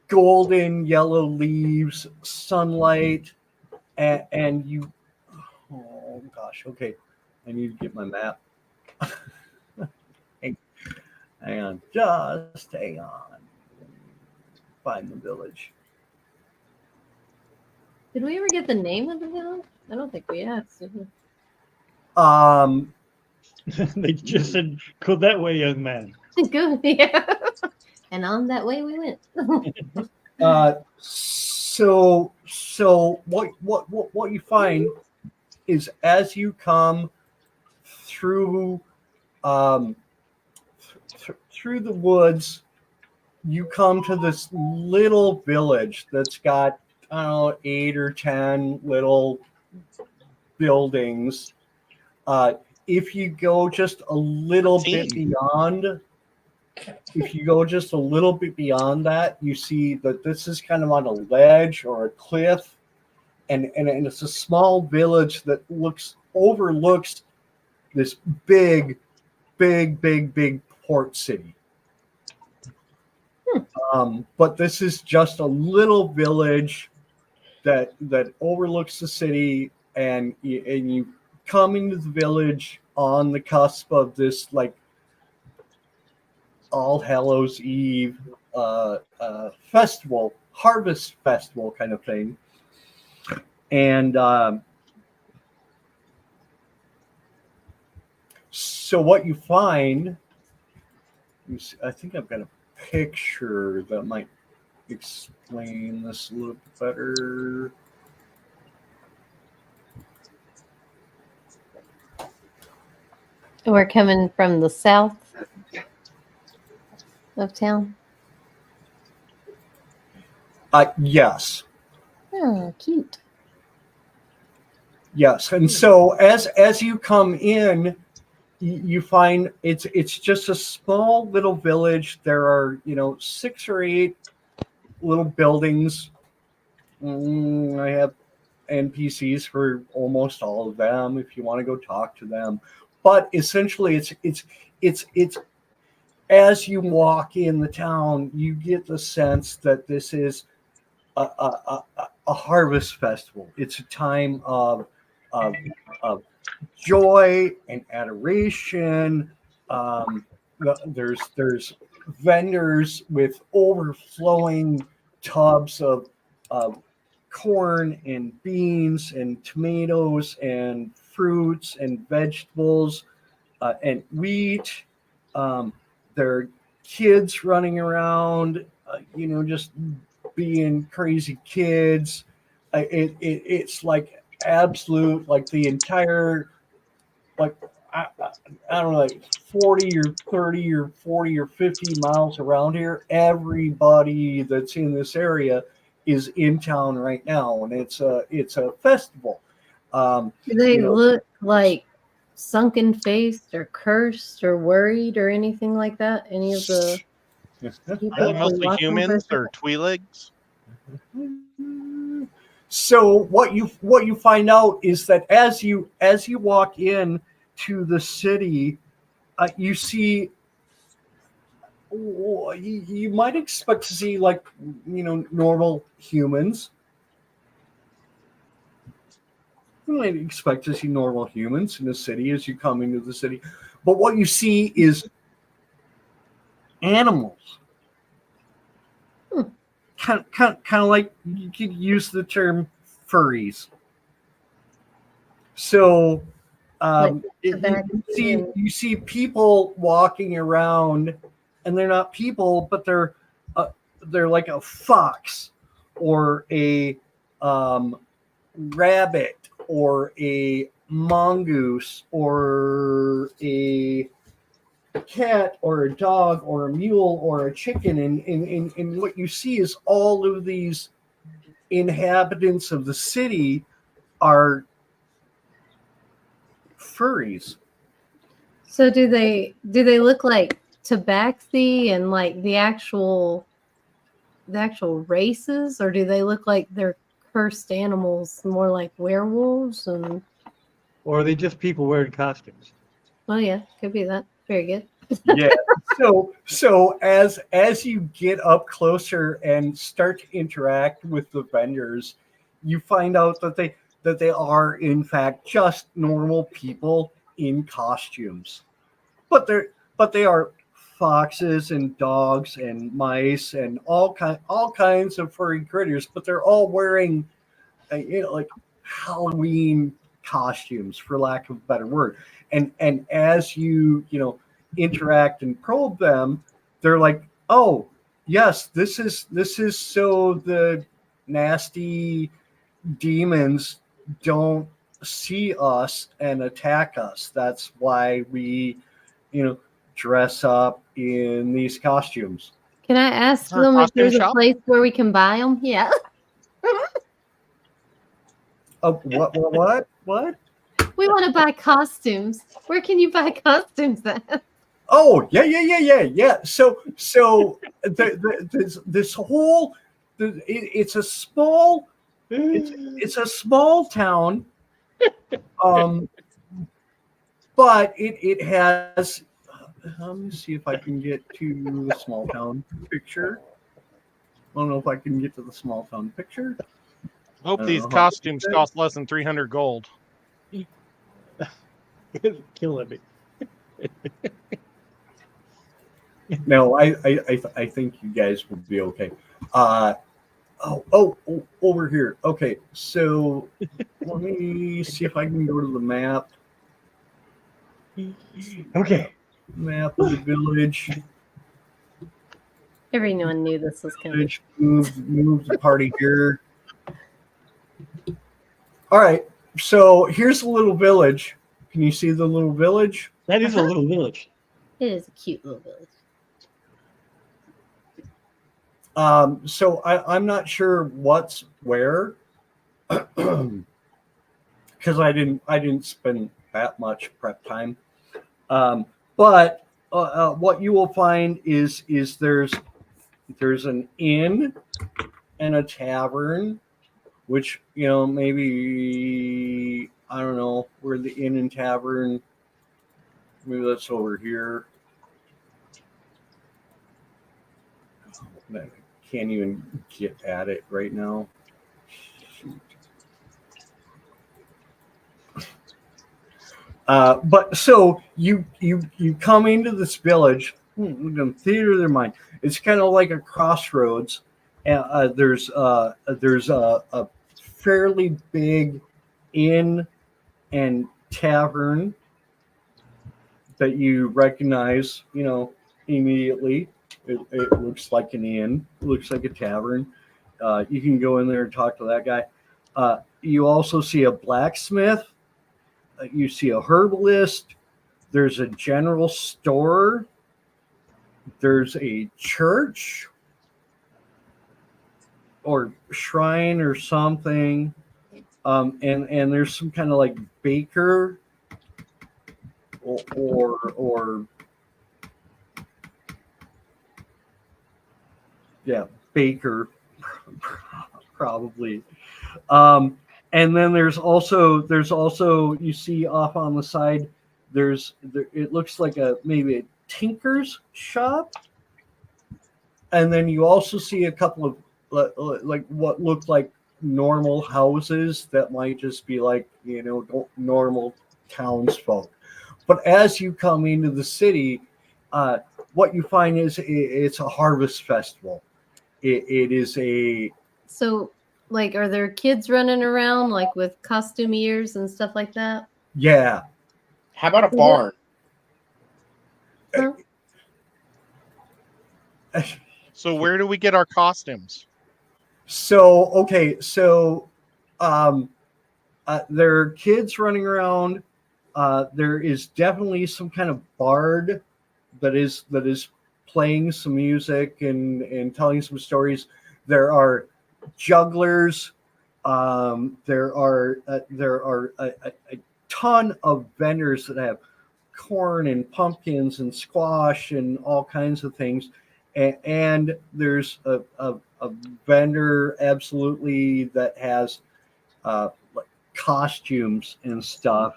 golden yellow leaves, sunlight, and you. Oh gosh, okay. I need to get my map. Hang on, just hang on. Find the village. Did we ever get the name of the village? I don't think we asked. They just said, "Go that way, young man." Good, yeah. And on that way we went. So what you find is as you come through through the woods, you come to this little village that's got, I don't know, 8 or 10 little buildings. If you go just a little bit beyond, that, you see that this is kind of on a ledge or a cliff, and it's a small village that overlooks this big port city. But this is just a little village that overlooks the city, and you come into the village on the cusp of this like All Hallows Eve festival, harvest festival kind of thing, and so what you find, I think I've got a picture that might explain this a little bit better. We're coming from the south of town. Yes. Oh, cute. Yes, and so as you come in, you find it's just a small little village. There are 6 or 8 little buildings. I have NPCs for almost all of them if you want to go talk to them. But essentially, it's as you walk in the town, you get the sense that this is a harvest festival. It's a time of joy and adoration. There's vendors with overflowing tubs of corn and beans and tomatoes and fruits and vegetables and wheat. There are kids running around, just being crazy kids. It's like absolute, like the entire, like I don't know, like 40 or 30 or 40 or 50 miles around here, everybody that's in this area is in town right now, and it's a festival. Do they look like sunken faced or cursed or worried or anything like that? Any of the people Are they we mostly watch on humans Thursday? or Twi'legs? So what you find out is that as you walk in to the city, you see. You might expect to see like normal humans. You might expect to see normal humans in the city as you come into the city, but what you see is animals. Kind of like you could use the term furries. So you see people walking around, and they're not people, but they're like a fox or a rabbit or a mongoose or a cat or a dog or a mule or a chicken, and what you see is all of these inhabitants of the city are furries. So do they look like tabaxi and like the actual races, or do they look like they're cursed animals, more like werewolves? And Or are they just people wearing costumes? well, yeah, could be that. Very good. Yeah. So as you get up closer and start to interact with the vendors, you find out that they are in fact just normal people in costumes, but they are foxes and dogs and mice and all kinds of furry critters, but they're all wearing like Halloween costumes, for lack of a better word. And as you interact and probe them, they're like, oh yes, this is so the nasty demons don't see us and attack us. That's why we dress up in these costumes. Can I ask there a them if costume there's a shop? place where we can buy them? Yeah. Oh, what? We want to buy costumes. Where can you buy costumes at? Oh, yeah. So this whole it's a small it's a small town, but it has. Let me see if I can get to the small town picture. I don't know if I can get to the small town picture. Hope I don't these know how to costumes do that. cost less than 300 gold. Killing me. No, I think you guys would be okay. Over here. Okay, so let me see if I can go to the map. Okay. Map of the village. Everyone knew this was coming. Move the party here. All right, so here's a little village. Can you see the little village? That is a little village. It is a cute little village. So I'm not sure what's where, because I didn't spend that much prep time. But what you will find is there's an inn and a tavern, which maybe I don't know where the inn and tavern. Maybe that's over here. I can't even get at it right now. Shoot. But so you come into this village, theater of their mind. It's kind of like a crossroads, and there's a fairly big inn and tavern that you recognize, immediately. It looks like an inn. It looks like a tavern. You can go in there and talk to that guy. You also see a blacksmith. You see a herbalist. There's a general store. There's a church or shrine or something. And there's some kind of like baker or yeah, baker probably. And then there's also you see off on the side it looks like maybe a tinker's shop, and then you also see a couple of like what look like normal houses that might just be like normal townsfolk. But as you come into the city, what you find is it's a harvest festival. It is a So, like, are there kids running around like with costume ears and stuff like that? yeah. How about a barn? Huh? So where do we get our costumes? So there are kids running around. There is definitely some kind of bard that is playing some music and telling some stories. There are jugglers. There are a ton of vendors that have corn and pumpkins and squash and all kinds of things. And there's a vendor absolutely that has like costumes and stuff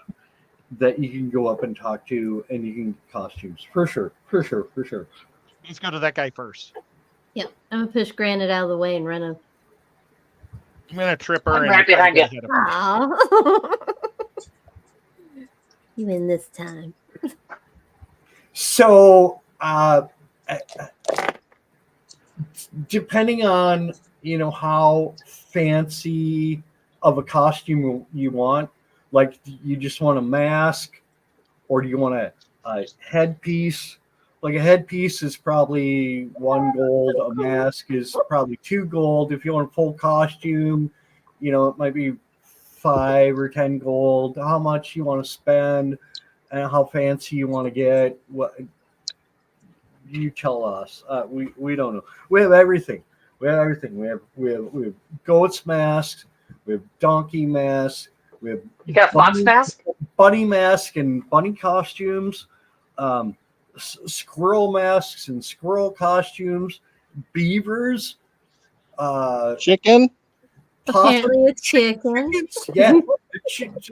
that you can go up and talk to, and you can get costumes for sure. Let's go to that guy first. Yeah, I'm gonna push Granite out of the way and run him. I'm gonna trip her I'm and right try to behind get you. ahead of her. Aw. You win this time. So depending on how fancy of a costume you want, like you just want a mask, or do you want a headpiece? Like a headpiece is probably 1 gold, a mask is probably 2 gold. If you want a full costume, it might be 5 or 10 gold. How much you want to spend and how fancy you want to get, what you tell us. We don't know. We have everything. We have goats masks, we have donkey masks, we have You got a fox mask? bunny mask and bunny costumes, squirrel masks and squirrel costumes, beavers, Chicken? Apparently a chicken. chickens. Yeah,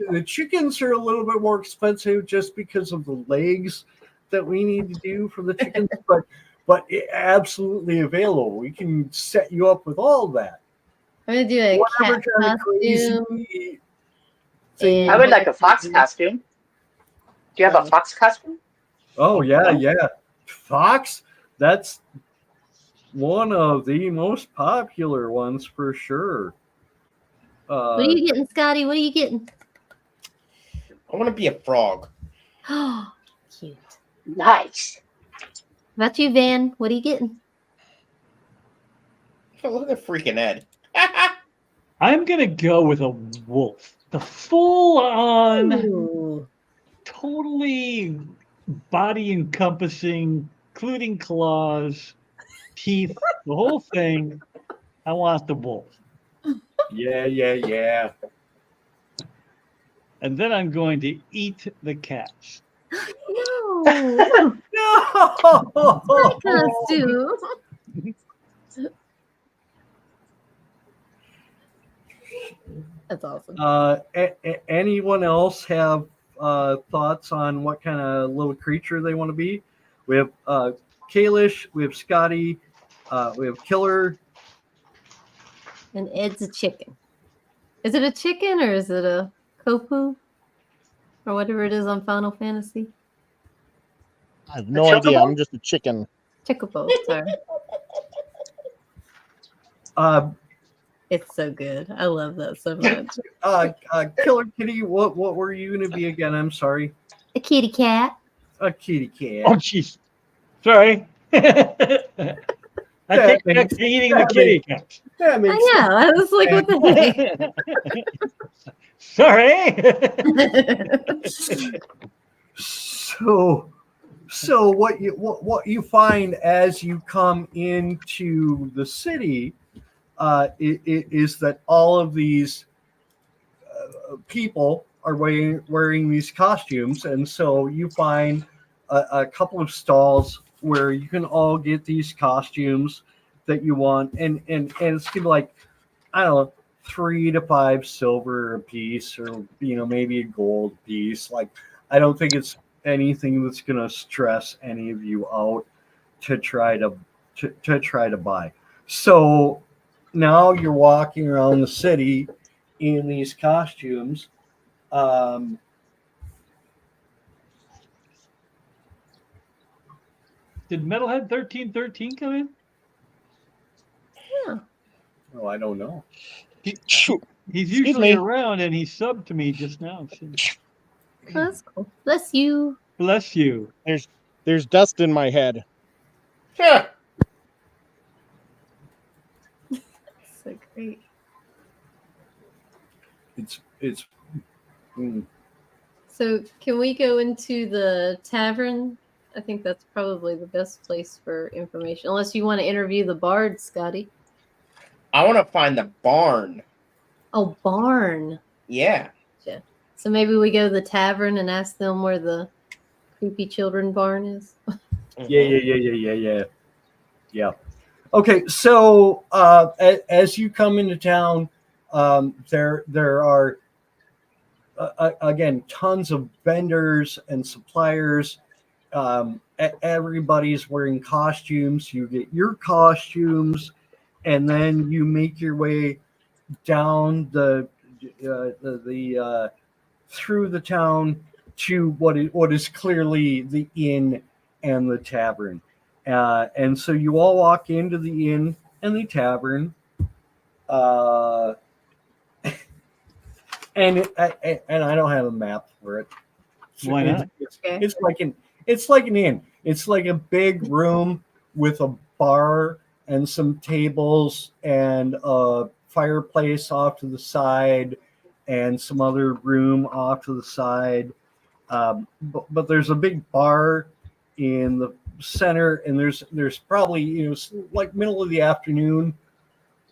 the chickens are a little bit more expensive just because of the legs that we need to do for the chickens, but absolutely available. We can set you up with all that. I'm gonna do a Whatever cat kind of costume. crazy thing. I would like a fox costume. Do you have a fox costume? Oh yeah. Fox, that's one of the most popular ones for sure. What are you getting, Scotty? What are you getting? I want to be a frog. Oh, cute. Nice. How about you, Van? What are you getting? Look at freaking Ed. I'm gonna go with a wolf. The full-on, Ooh. totally body-encompassing, including claws, teeth, the whole thing. I want the wolf. Yeah. And then I'm going to eat the cats. No. No. Costume. That's awesome. Anyone else have thoughts on what kind of little creature they want to be? We have Kalish, we have Scotty, we have Killer. And Ed's a chicken. Is it a chicken or is it a kopu? Or whatever it is on Final Fantasy? I have no idea. I'm just a chicken. Chocobo, sorry. It's so good. I love that so much. Killer Kitty, what were you going to be again? I'm sorry. A kitty cat. A kitty cat. Oh, jeez. Sorry. I take back to eating the kitty cat. That I makes know. I was like, what the heck? Sorry. So what you find as you come into the city is that all of these people are wearing these costumes, and so you find a couple of stalls where you can all get these costumes that you want, and it's gonna be like, I don't know, 3 to 5 silver a piece, or maybe a gold piece. Like, I don't think it's anything that's gonna stress any of you out to try to buy. So now you're walking around the city in these costumes. Did Metalhead 1313 come in? Oh, I don't know. He's usually around, and he subbed to me just now. So. Oh, that's cool. Bless you. Bless you. There's dust in my head. Yeah. So great. It's So can we go into the tavern? I think that's probably the best place for information, unless you want to interview the bard, Scotty. I want to find the barn. Oh, barn. Yeah. So maybe we go to the tavern and ask them where the creepy children barn is. Yeah. Okay, so as you come into town, there are again tons of vendors and suppliers. Everybody's wearing costumes. You get your costumes, and then you make your way down the through the town to what is clearly the inn and the tavern. And so you all walk into the inn and the tavern, and I don't have a map for it. Why not? It's like an inn. It's like a big room with a bar and some tables and a fireplace off to the side and some other room off to the side. But there's a big bar in the center, and there's probably like middle of the afternoon,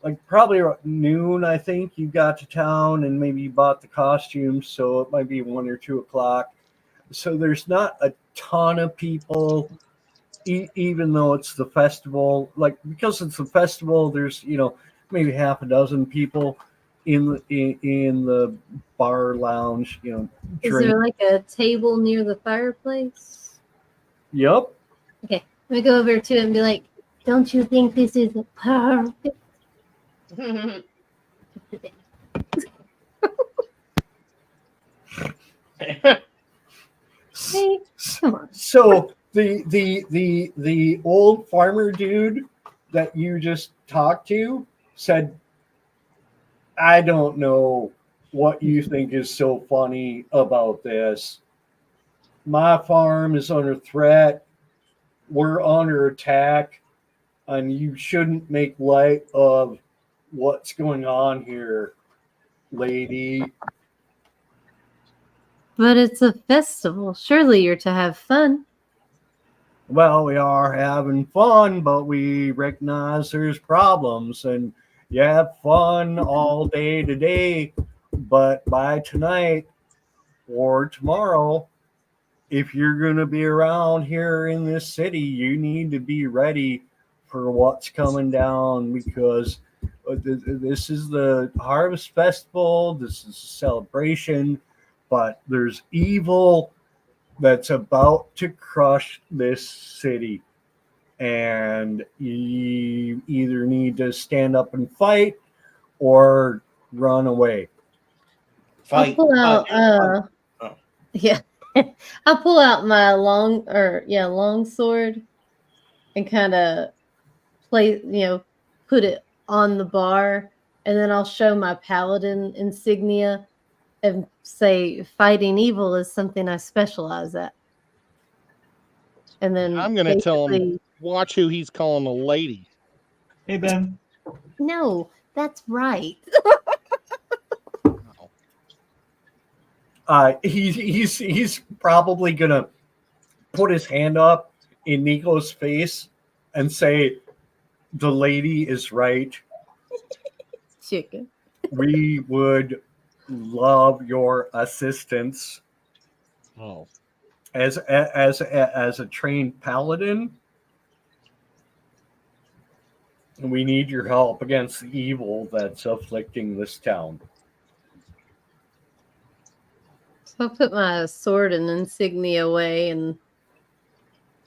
like probably around noon. I think you got to town and maybe you bought the costumes, so it might be 1 or 2 o'clock. So there's not a ton of people, even though it's the festival. Like, because it's the festival, there's maybe half a dozen people in the bar lounge. Is there like a table near the fireplace? Yep. Okay, let me go over to it and be like, "Don't you think this is perfect?" Hey, come on. So the old farmer dude that you just talked to said, "I don't know what you think is so funny about this. My farm is under threat. We're under attack, and you shouldn't make light of what's going on here, lady." But it's a festival. Surely you're to have fun. Well, we are having fun, but we recognize there's problems, and you have fun all day today, but by tonight or tomorrow, if you're going to be around here in this city, you need to be ready for what's coming down, because this is the Harvest Festival. This is a celebration, but there's evil that's about to crush this city, and you either need to stand up and fight or run away. Fight. I'll pull out yeah. I'll pull out my long sword and kind of put it on the bar, and then I'll show my paladin insignia and say fighting evil is something I specialize at. And then I'm going to tell him, watch who he's calling a lady. Hey, Ben. No, that's right. He's probably gonna put his hand up in Nico's face and say, "The lady is right. Chicken. We would love your assistance Oh, as a trained paladin. We need your help against the evil that's afflicting this town. So I'll put my sword and insignia away and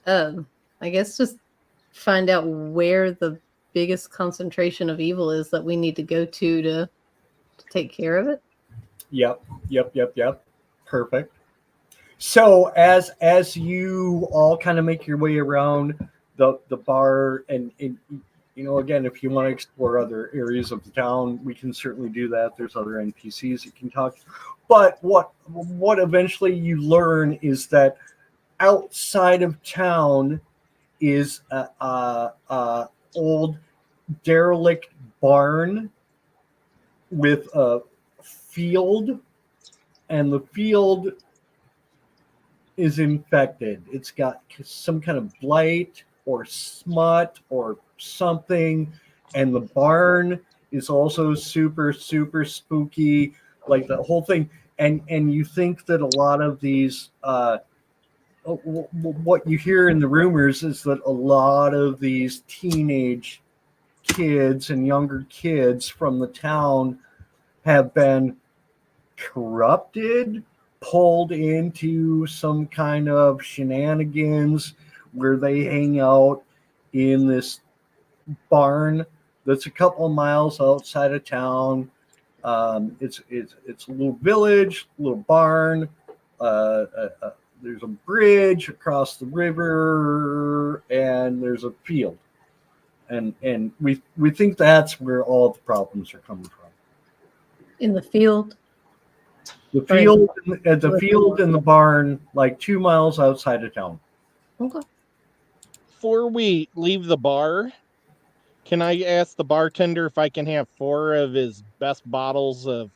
I guess just find out where the biggest concentration of evil is that we need to go to take care of it. Yep. Perfect. So as you all kind of make your way around the bar, and again, if you want to explore other areas of the town, we can certainly do that. There's other NPCs you can talk to. But what eventually you learn is that outside of town is a old derelict barn with a field, and the field is infected. It's got some kind of blight or smut or something, and the barn is also super spooky, like the whole thing. And you think that a lot of these what you hear in the rumors is that a lot of these teenage kids and younger kids from the town have been corrupted, pulled into some kind of shenanigans where they hang out in this barn that's a couple of miles outside of town. It's a little village, little barn. There's a bridge across the river, and there's a field, and we think that's where all the problems are coming from. In the field. The field and the barn, like 2 miles outside of town. Okay. before we leave the bar, can I ask the bartender if I can have 4 of his best bottles of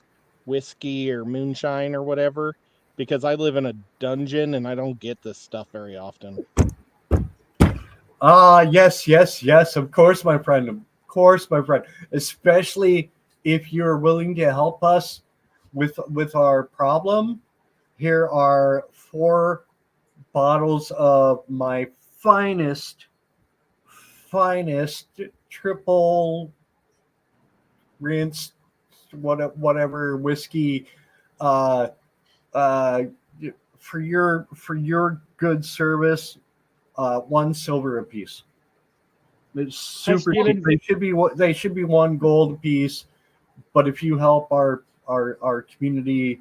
whiskey or moonshine or whatever? Because I live in a dungeon and I don't get this stuff very often. Yes. Of course, my friend. Of course, my friend. Especially if you're willing to help us with our problem. Here are 4 bottles of my finest triple rinsed whatever whiskey for your good service. 1 silver apiece. It's super cheap. They should be 1 gold apiece, but if you help our community,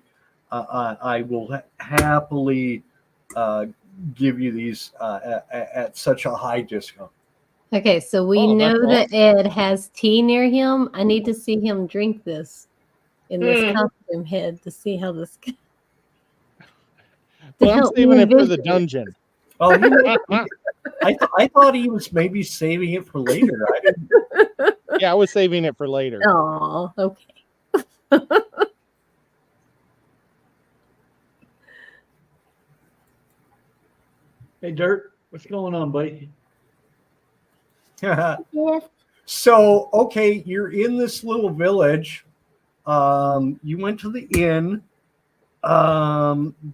I will happily give you these at such a high discount. Okay, so we know that Ed has tea near him. I need to see him drink this in this costume head to see how this goes. Well, I'm saving it for the dungeon. Oh, I thought he was maybe saving it for later. Yeah, I was saving it for later. Oh, okay. Hey, Dirt, what's going on, buddy? Yes. So, okay, you're in this little village. You went to the inn.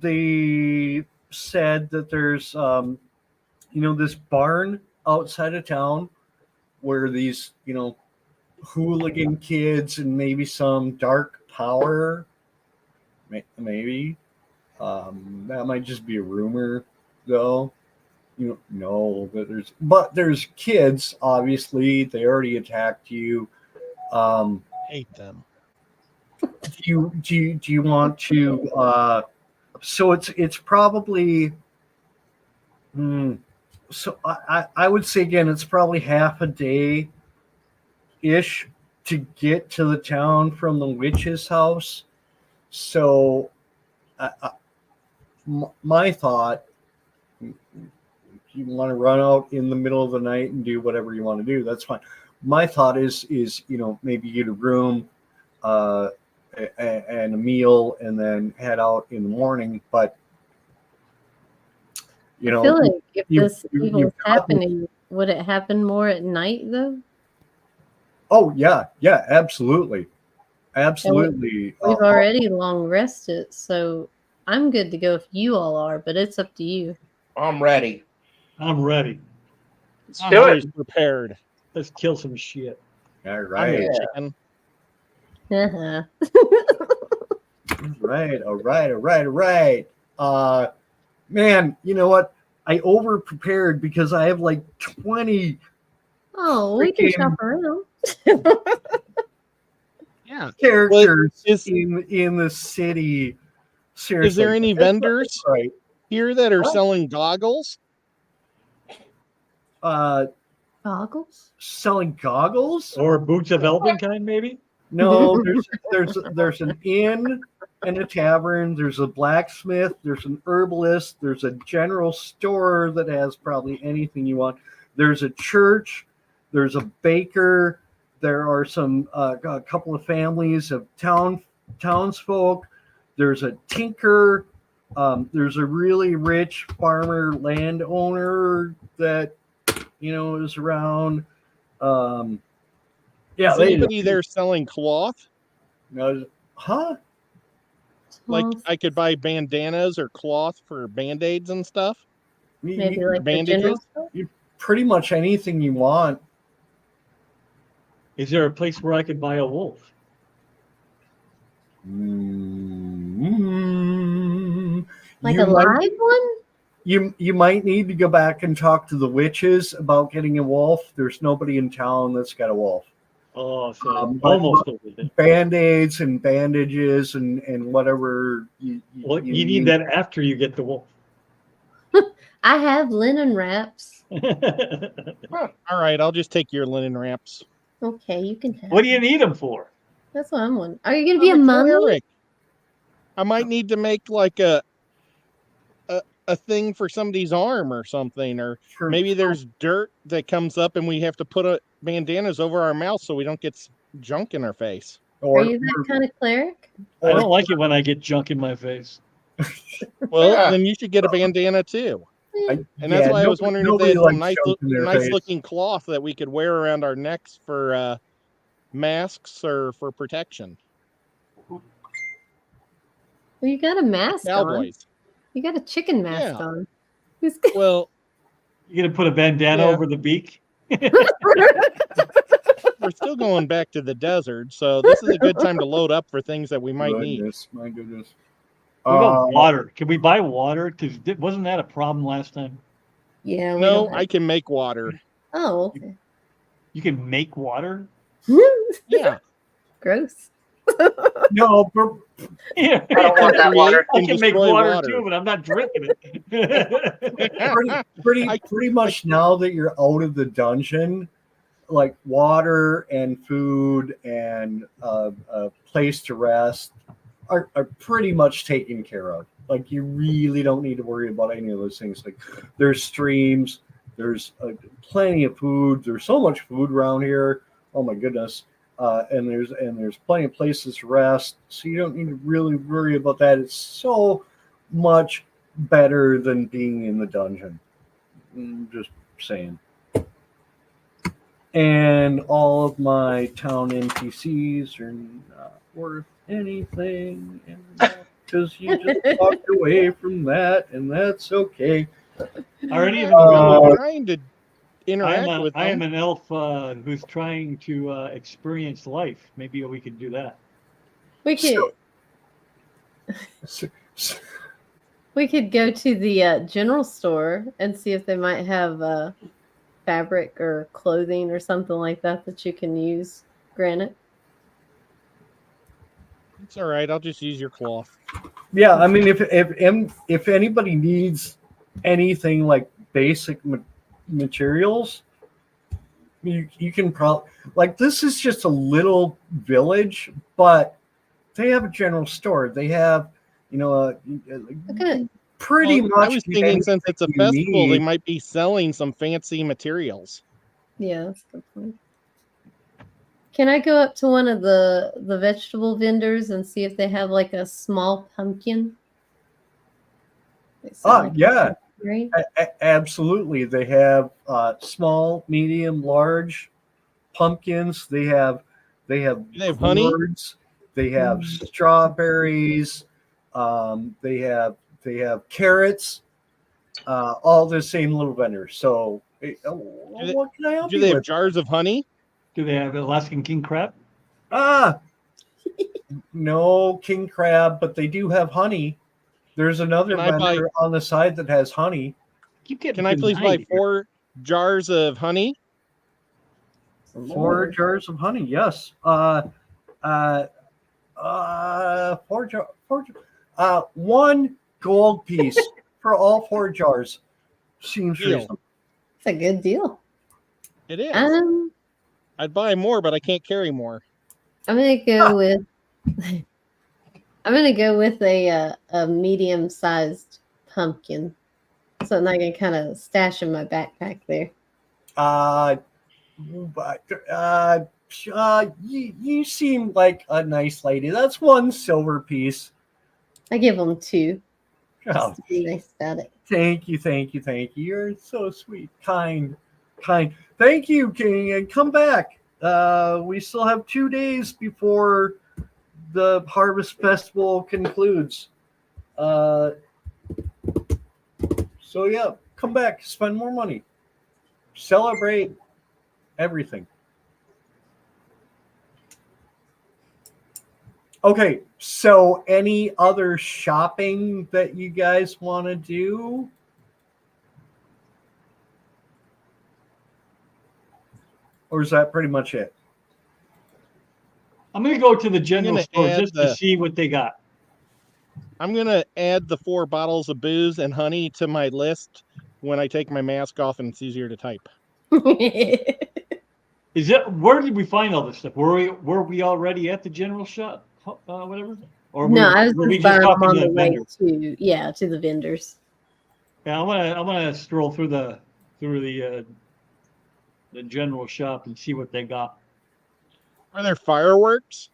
They said that there's this barn outside of town where these hooligan kids and maybe some dark power, maybe that might just be a rumor though. But there's kids, obviously. They already attacked you. Hate them. Do you want to so it's probably so I would say again, it's probably half a day ish to get to the town from the witch's house. So my thought, if you want to run out in the middle of the night and do whatever you want to do, that's fine. My thought is maybe get a room and a meal and then head out in the morning. But I feel like if this evil is happening, would it happen more at night though? Oh yeah, absolutely. Absolutely. We've already long rested, so I'm good to go if you all are, but it's up to you. I'm ready. I'm ready. Let's I'm do it. always prepared. Let's kill some shit. All I'm right. the chicken. Uh-huh. All right. Man, you know what? I over prepared because I have like 20 Oh, we can Freaking- shop around. Yeah. characters is- in the city. Seriously. Is there any vendors Right. here that are What? selling goggles? Goggles? Selling goggles? Or boots of elven kind, maybe? No, there's an inn and a tavern. There's a blacksmith. There's an herbalist. There's a general store that has probably anything you want. There's a church. There's a baker. There are some a couple of families of townsfolk. There's a tinker. There's a really rich farmer landowner that is around. Yeah, Is anybody there selling cloth? Huh? Like I could buy bandanas or cloth for band-aids and stuff? Maybe like the bandages? general store? Pretty much anything you want. Is there a place where I could buy a wolf? Like a live one? You might need to go back and talk to the witches about getting a wolf. There's nobody in town that's got a wolf. Oh, so But almost over there. Band-aids and bandages and whatever you need that after you get the wolf. I have linen wraps. All right, I'll just take your linen wraps. Okay, you can have. What do you need them for? That's what I'm wondering. Are you going to be a I'm mummy? cleric. I might need to make like a thing for somebody's arm or something, or maybe there's dirt that comes up and we have to put bandanas over our mouth so we don't get junk in our face. Are you that kind of cleric? I don't like it when I get junk in my face. Well, then you should get a bandana too. And that's why I was wondering if they had some nice looking cloth that we could wear around our necks for masks or for protection. Well, you got a mask Cowboys. on. You got a chicken mask on. Well, you gonna put a bandana over the beak? We're still going back to the desert, so this is a good time to load up for things that we might need. My goodness. What about water? Can we buy water? Because wasn't that a problem last time? Yeah. No, I can make water. Oh, okay. You can make water? Yeah. Gross. No, but Yeah. I don't want that water. I can make water too, but I'm not drinking it. pretty much now that you're out of the dungeon, like water and food and a place to rest are pretty much taken care of. Like you really don't need to worry about any of those things. Like there's streams, there's plenty of food. There's so much food around here. Oh my goodness. And there's plenty of places to rest, so you don't need to really worry about that. It's so much better than being in the dungeon. Just saying. And all of my town NPCs are not worth anything because you just walked away from that, and that's okay. Are any of I'm trying to interact with them. I am an elf who's trying to experience life. Maybe we could do that. We could. We could go to the general store and see if they might have fabric or clothing or something like that you can use. Granite. It's all right. I'll just use your cloth. Yeah, I mean, if anybody needs anything like basic materials, you can probably, like, this is just a little village, but they have a general store. They have, pretty much. I was thinking since it's a festival, they might be selling some fancy materials. Yeah, that's a good point. Can I go up to one of the vegetable vendors and see if they have like a small pumpkin? Yeah. Absolutely. They have small, medium, large pumpkins. They have honey? gourds. They have strawberries. They have carrots. All the same little vendors. So, what can I help Do you they have with? jars of honey? Do they have Alaskan king crab? No king crab, but they do have honey. There's another Can I buy- vendor on the side that has honey. Can I please buy 4 jars of honey? 4 jars of honey. Yes. 1 gold piece for all 4 jars. Seems Deal. reasonable. It's a good deal. It is. I'd buy more, but I can't carry more. I'm gonna go with. I'm gonna go with a medium-sized pumpkin, so I'm not gonna kind of stash in my backpack there. You seem like a nice lady. That's 1 silver piece. I give them 2. Oh, Just to be nice about it. thank you. You're so sweet, kind. Thank you, King, and come back. We still have 2 days before the Harvest Festival concludes. So yeah, come back, spend more money, celebrate everything. Okay, so any other shopping that you guys want to do? Or is that pretty much it? I'm going to go to the general gonna store add just to see what they got. I'm going to add the 4 bottles of booze and honey to my list when I take my mask off and it's easier to type. Is that where did we find all this stuff? Were we already at the general shop, whatever? Or No, I was were we just buying them talking on to the way vendors? to the vendors. Yeah, I'm gonna stroll through the general shop and see what they got. Are there fireworks?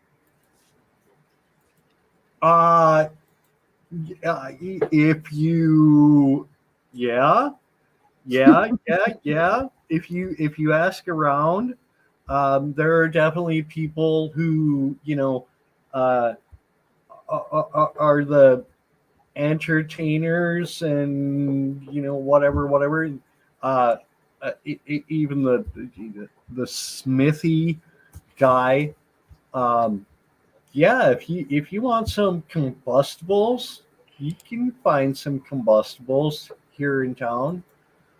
If you, yeah. If you ask around, there are definitely people who are the entertainers and whatever. Even the smithy guy. Yeah, if you want some combustibles, you can find some combustibles here in town.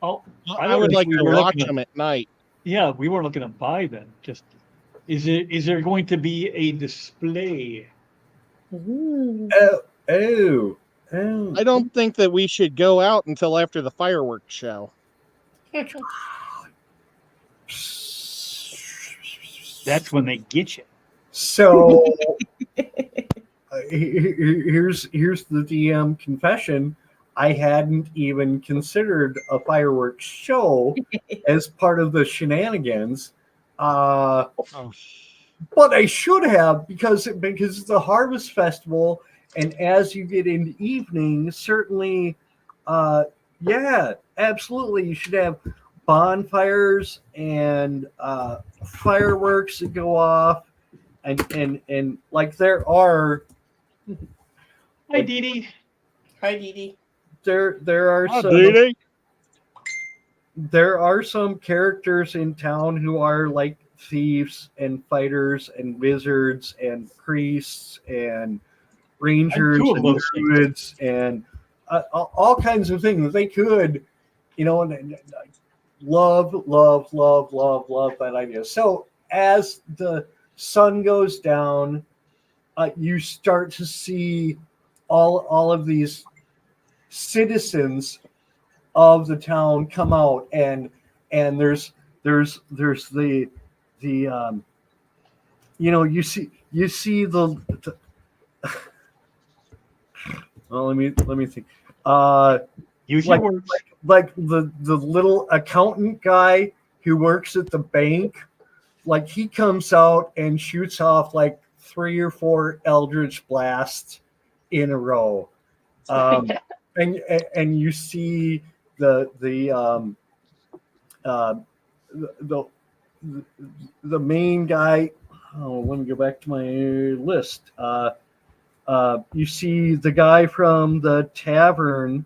Oh, I would like to watch them at night. Yeah, we weren't looking to buy them. Just is there going to be a display? Ooh. Oh. I don't think that we should go out until after the fireworks show. That's when they get you. So here's the DM confession. I hadn't even considered a fireworks show as part of the shenanigans. But I should have because it's a harvest festival, and as you get into evening, certainly, yeah, absolutely, you should have bonfires and fireworks that go off, and like there are. Hi, Dee Dee. Hi, Dee Dee. There are Oh, some. Dee-Dee. There are some characters in town who are like thieves and fighters and wizards and priests and rangers two of and those things. druids and all kinds of things. They could, and love that idea. So as the sun goes down, you start to see all of these citizens of the town come out, and there's the you see the well, let me think. Use your Like, words. like the little accountant guy who works at the bank, like he comes out and shoots off like 3 or 4 eldritch blasts in a row, and you see the main guy. Oh, let me go back to my list. You see the guy from the tavern,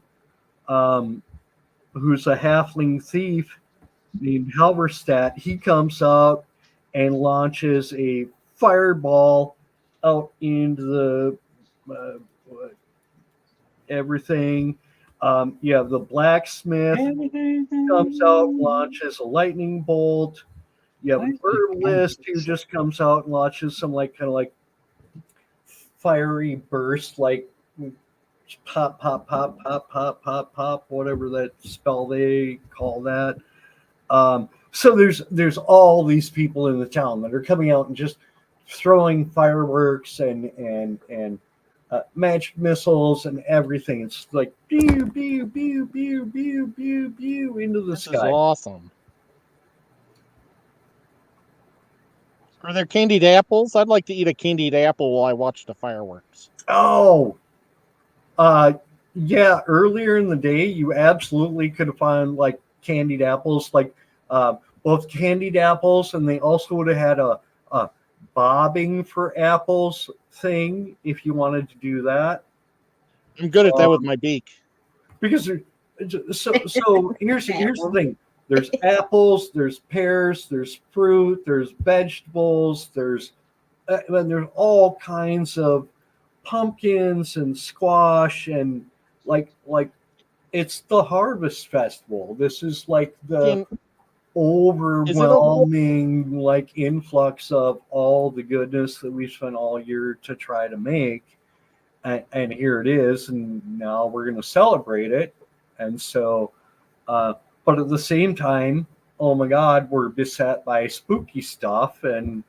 who's a halfling thief named Halberstadt. He comes out and launches a fireball out into the everything. You have the blacksmith comes out, launches a lightning bolt. You have a herbalist who just comes out and launches some kind of fiery burst, like pop, pop, pop, pop, pop, pop, pop, whatever that spell they call that. So there's all these people in the town that are coming out and just throwing fireworks and magic missiles and everything. It's like pew pew pew pew pew pew pew into the sky. This is awesome. Are there candied apples? I'd like to eat a candied apple while I watch the fireworks. Oh, yeah. Earlier in the day, you absolutely could find candied apples, both candied apples, and they also would have had a bobbing for apples thing if you wanted to do that. I'm good at that with my beak. Because so here's the thing. There's apples, there's pears, there's fruit, there's vegetables, there's all kinds of pumpkins and squash and like it's the harvest festival. This is the overwhelming influx of all the goodness that we spent all year to try to make, and here it is, and now we're going to celebrate it. And so but at the same time, oh my God, we're beset by spooky stuff and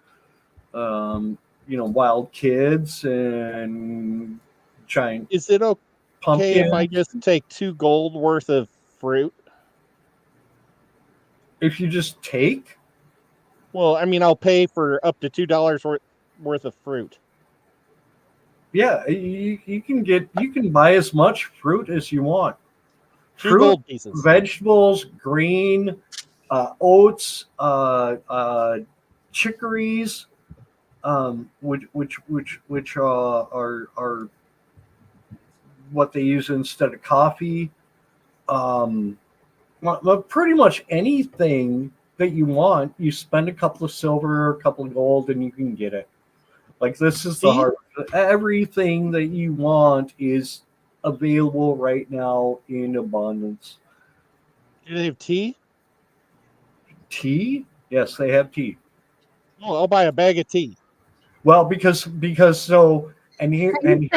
wild kids and giant. Is it okay pumpkins. if I just take 2 gold worth of fruit? If you just take? Well, I mean, I'll pay for up to $2 worth of fruit. Yeah, you can buy as much fruit as you want. 2 gold pieces. Vegetables, green, oats, chicories, which are what they use instead of coffee. Pretty much anything that you want, you spend a couple of silver, a couple of gold, and you can get it. This is the hard. Everything that you want is available right now in abundance. Do they have tea? Tea? Yes, they have tea. Oh, I'll buy a bag of tea. Well, because so and here's the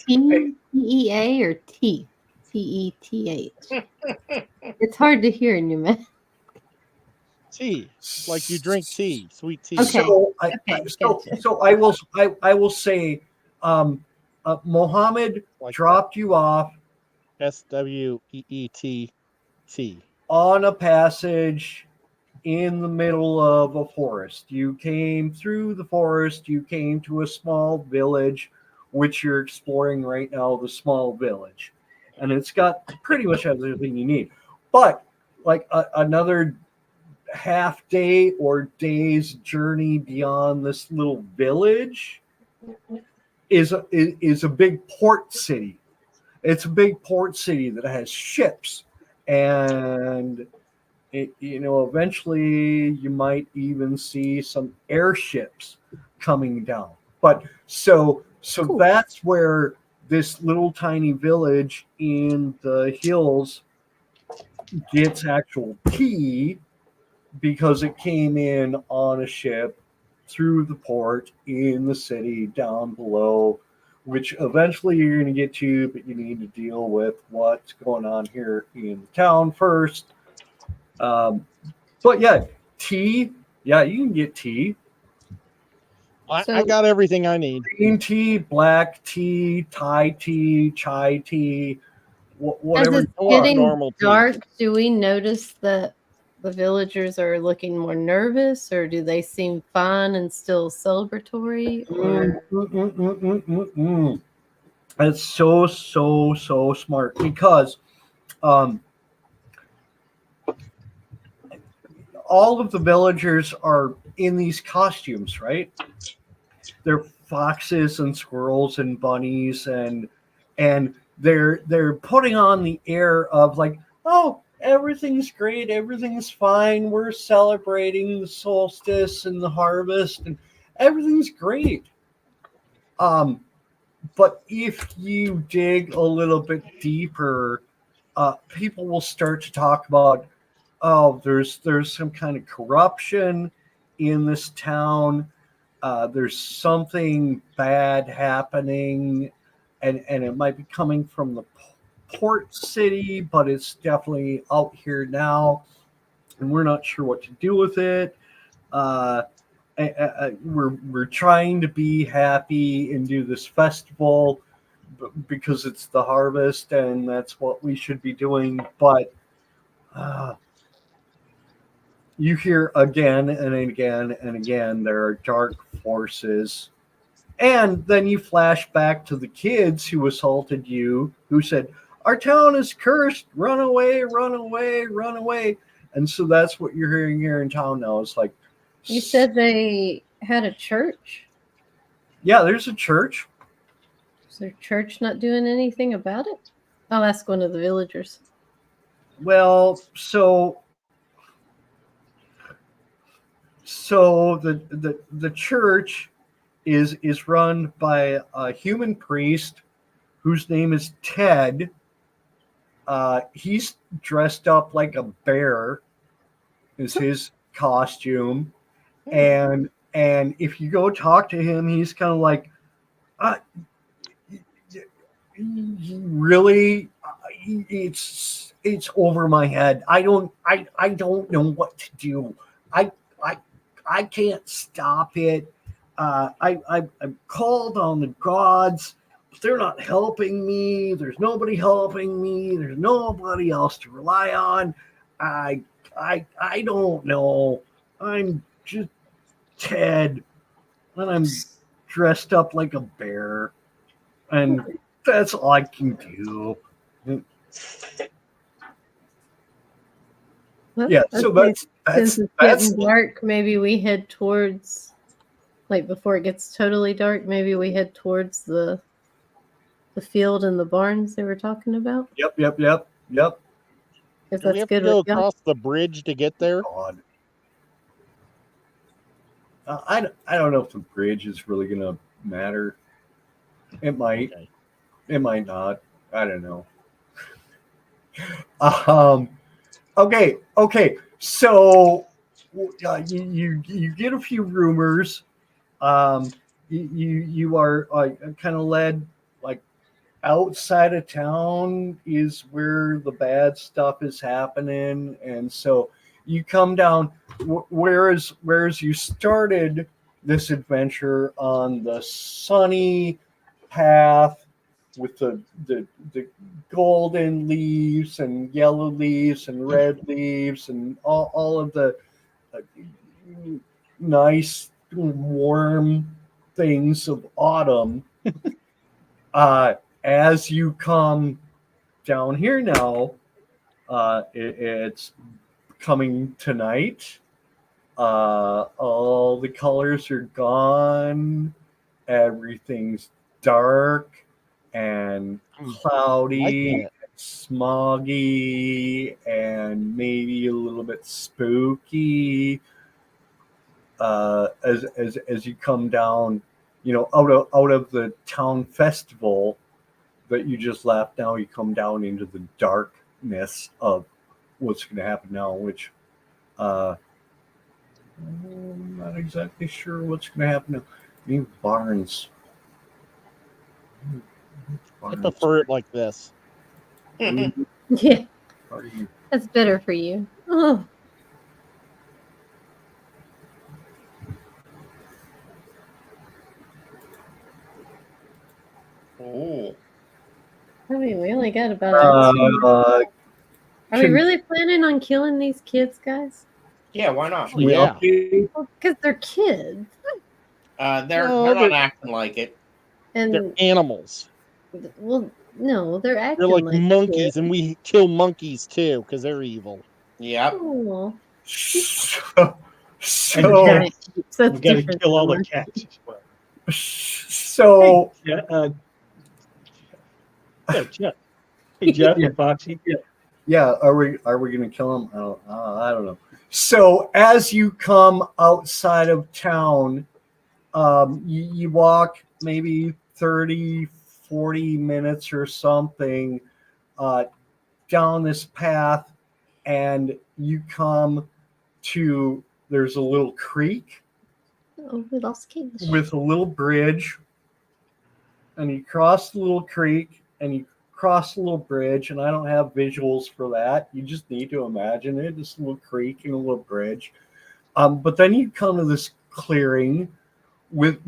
thing. T-E-A or T? T-E-T-H. It's hard to hear in your mouth. Tea, like you drink tea, sweet tea. Okay. So I will say, Mohammed dropped you off. SWEET-T on a passage in the middle of a forest. You came through the forest. You came to a small village, which you're exploring right now. The small village, and it's got pretty much everything you need. But another half day or day's journey beyond this little village is a big port city. It's a big port city that has ships, and eventually you might even see some airships coming down. But so cool. That's where this little tiny village in the hills gets actual tea, because it came in on a ship through the port in the city down below, which eventually you're going to get to, but you need to deal with what's going on here in the town first. But yeah, tea. Yeah, you can get tea. I got everything I need. Green tea, black tea, Thai tea, chai tea, whatever. As it's getting dark, do we notice that the villagers are looking more nervous, or do they seem fun and still celebratory? It's so smart, because all of the villagers are in these costumes, right? They're foxes and squirrels and bunnies, and they're putting on the air of like, oh, everything's great, everything's fine, we're celebrating the solstice and the harvest, and everything's great. But if you dig a little bit deeper, people will start to talk about, oh, there's some kind of corruption in this town. There's something bad happening, and it might be coming from the port city, but it's definitely out here now, and we're not sure what to do with it. We're trying to be happy and do this festival because it's the harvest, and that's what we should be doing. But you hear again and again and again, there are dark forces. And then you flash back to the kids who assaulted you, who said, our town is cursed, run away, run away, run away. And so that's what you're hearing here in town now. It's like, You said they had a church? yeah, there's a church. Is their church not doing anything about it? I'll ask one of the villagers. Well, so the church is run by a human priest whose name is Ted. He's dressed up like a bear, is his costume, and if you go talk to him, he's kind of like, really, it's over my head. I don't know what to do. I can't stop it. I've called on the gods, but they're not helping me. There's nobody helping me. There's nobody else to rely on. I don't know. I'm just Ted, and I'm dressed up like a bear, and that's all I can do. Well, Yeah, so since that's it's getting dark, maybe we head towards, like before it gets totally dark, maybe we head towards the field and the barns they were talking about. Yep. If Do we that's have to good go with y'all. across the bridge to get there? God. I don't know if the bridge is really going to matter. It might. Okay. It might not. I don't know. Okay. So you get a few rumors. You are kind of led like outside of town is where the bad stuff is happening, and so you come down. Whereas you started this adventure on the sunny path with the golden leaves and yellow leaves and red leaves and all of the nice warm things of autumn. As you come down here now, it's coming tonight. All the colors are gone. Everything's dark and cloudy, Like smoggy, and maybe a little bit spooky. As you come down, out of the town festival that you just left. Now you come down into the darkness of what's going to happen now, which I'm not exactly sure what's going to happen now. Maybe barns. I prefer it like this. Yeah, Are you? that's better for you. Oh, Oh, I mean, we only got about. Are we can- really planning on killing these kids, guys? yeah, why not? Yeah. Well, because they're kids, They're No, not they're- acting like it. and They're animals. well, no, they're acting They're like like monkeys, kids. and we kill monkeys too because they're evil. Yep. Oh, So, And That's we got to different kill all the than cats as well. so Hey, yeah, Jeff. Hey, Jeff Yeah. and Foxy. yeah, are we gonna kill him? I don't know. So as you come outside of town, you walk maybe 30, 40 minutes or something down this path, and you come to there's a little creek Oh, we lost Kalish. with a little bridge, and you cross the little creek and you cross the little bridge, and I don't have visuals for that. You just need to imagine it. This little creek and a little bridge. But then you come to this clearing with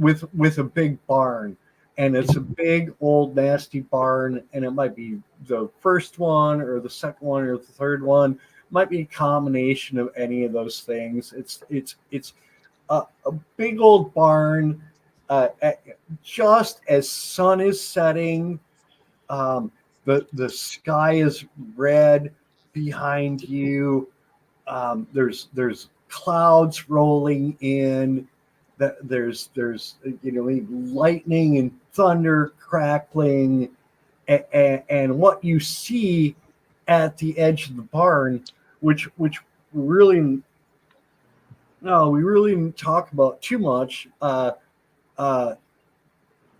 a big barn, and it's a big old nasty barn, and it might be the first one or the second one or the third one. It might be a combination of any of those things. It's a big old barn. Just as sun is setting, the sky is red behind you. There's clouds rolling in. There's lightning and thunder crackling, and what you see at the edge of the barn, which really we really didn't talk about too much. So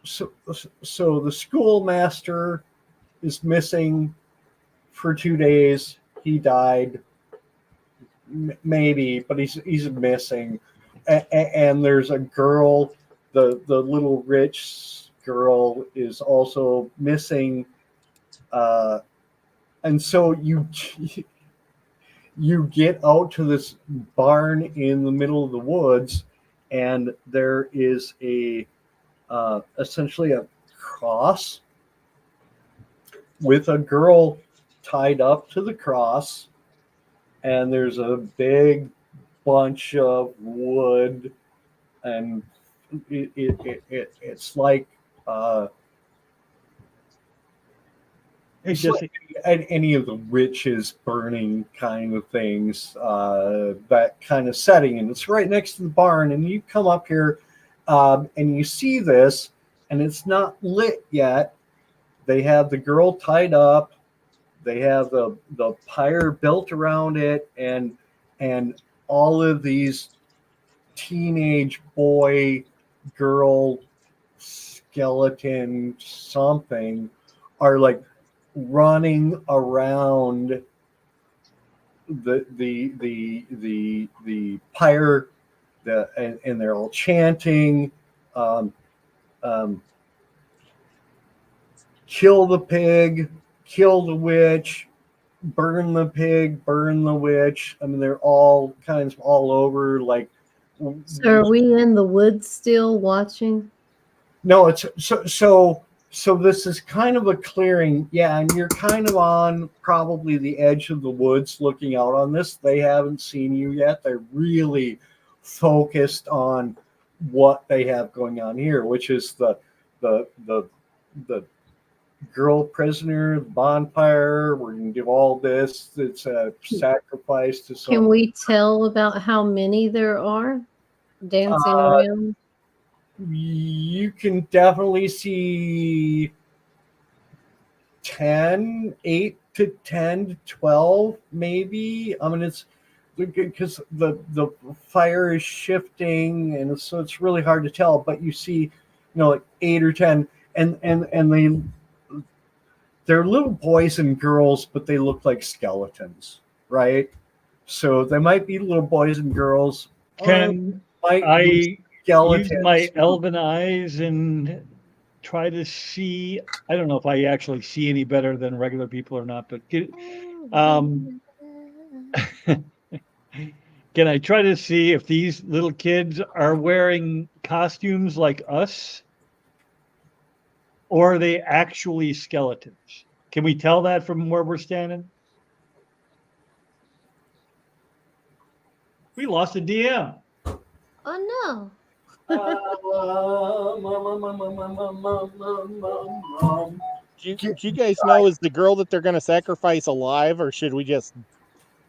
the schoolmaster is missing for 2 days. He died, maybe, but he's missing. And there's a girl, the little rich girl is also missing. And so you get out to this barn in the middle of the woods, and there is essentially a cross with a girl tied up to the cross, and there's a big bunch of wood, and it's like Hey, it's Jesse. like any of the witches burning kind of things, that kind of setting, and it's right next to the barn. And you come up here, and you see this, and it's not lit yet. They have the girl tied up. They have the pyre built around it, and all of these teenage boy, girl, skeleton something are like running around the pyre, and they're all chanting, kill the pig, kill the witch, burn the pig, burn the witch. I mean, they're all kinds of all over. Like, So are we in the woods still watching? no, it's so this is kind of a clearing, yeah, and you're kind of on probably the edge of the woods looking out on this. They haven't seen you yet. They're really focused on what they have going on here, which is the girl prisoner, the bonfire. We're going to do all this. It's a sacrifice to some. Can we tell about how many there are dancing around? You can definitely see 8 to 10 to 12, maybe. I mean, it's because the fire is shifting, and so it's really hard to tell. But you see, like 8 or 10, and they're little boys and girls, but they look like skeletons, right? So they might be little boys and girls. Can I use my elven eyes and try to see? I don't know if I actually see any better than regular people or not, but can I try to see if these little kids are wearing costumes like us, or are they actually skeletons? Can we tell that from where we're standing? We lost a DM. Oh no. Do you guys know, is the girl that they're going to sacrifice alive, or should we just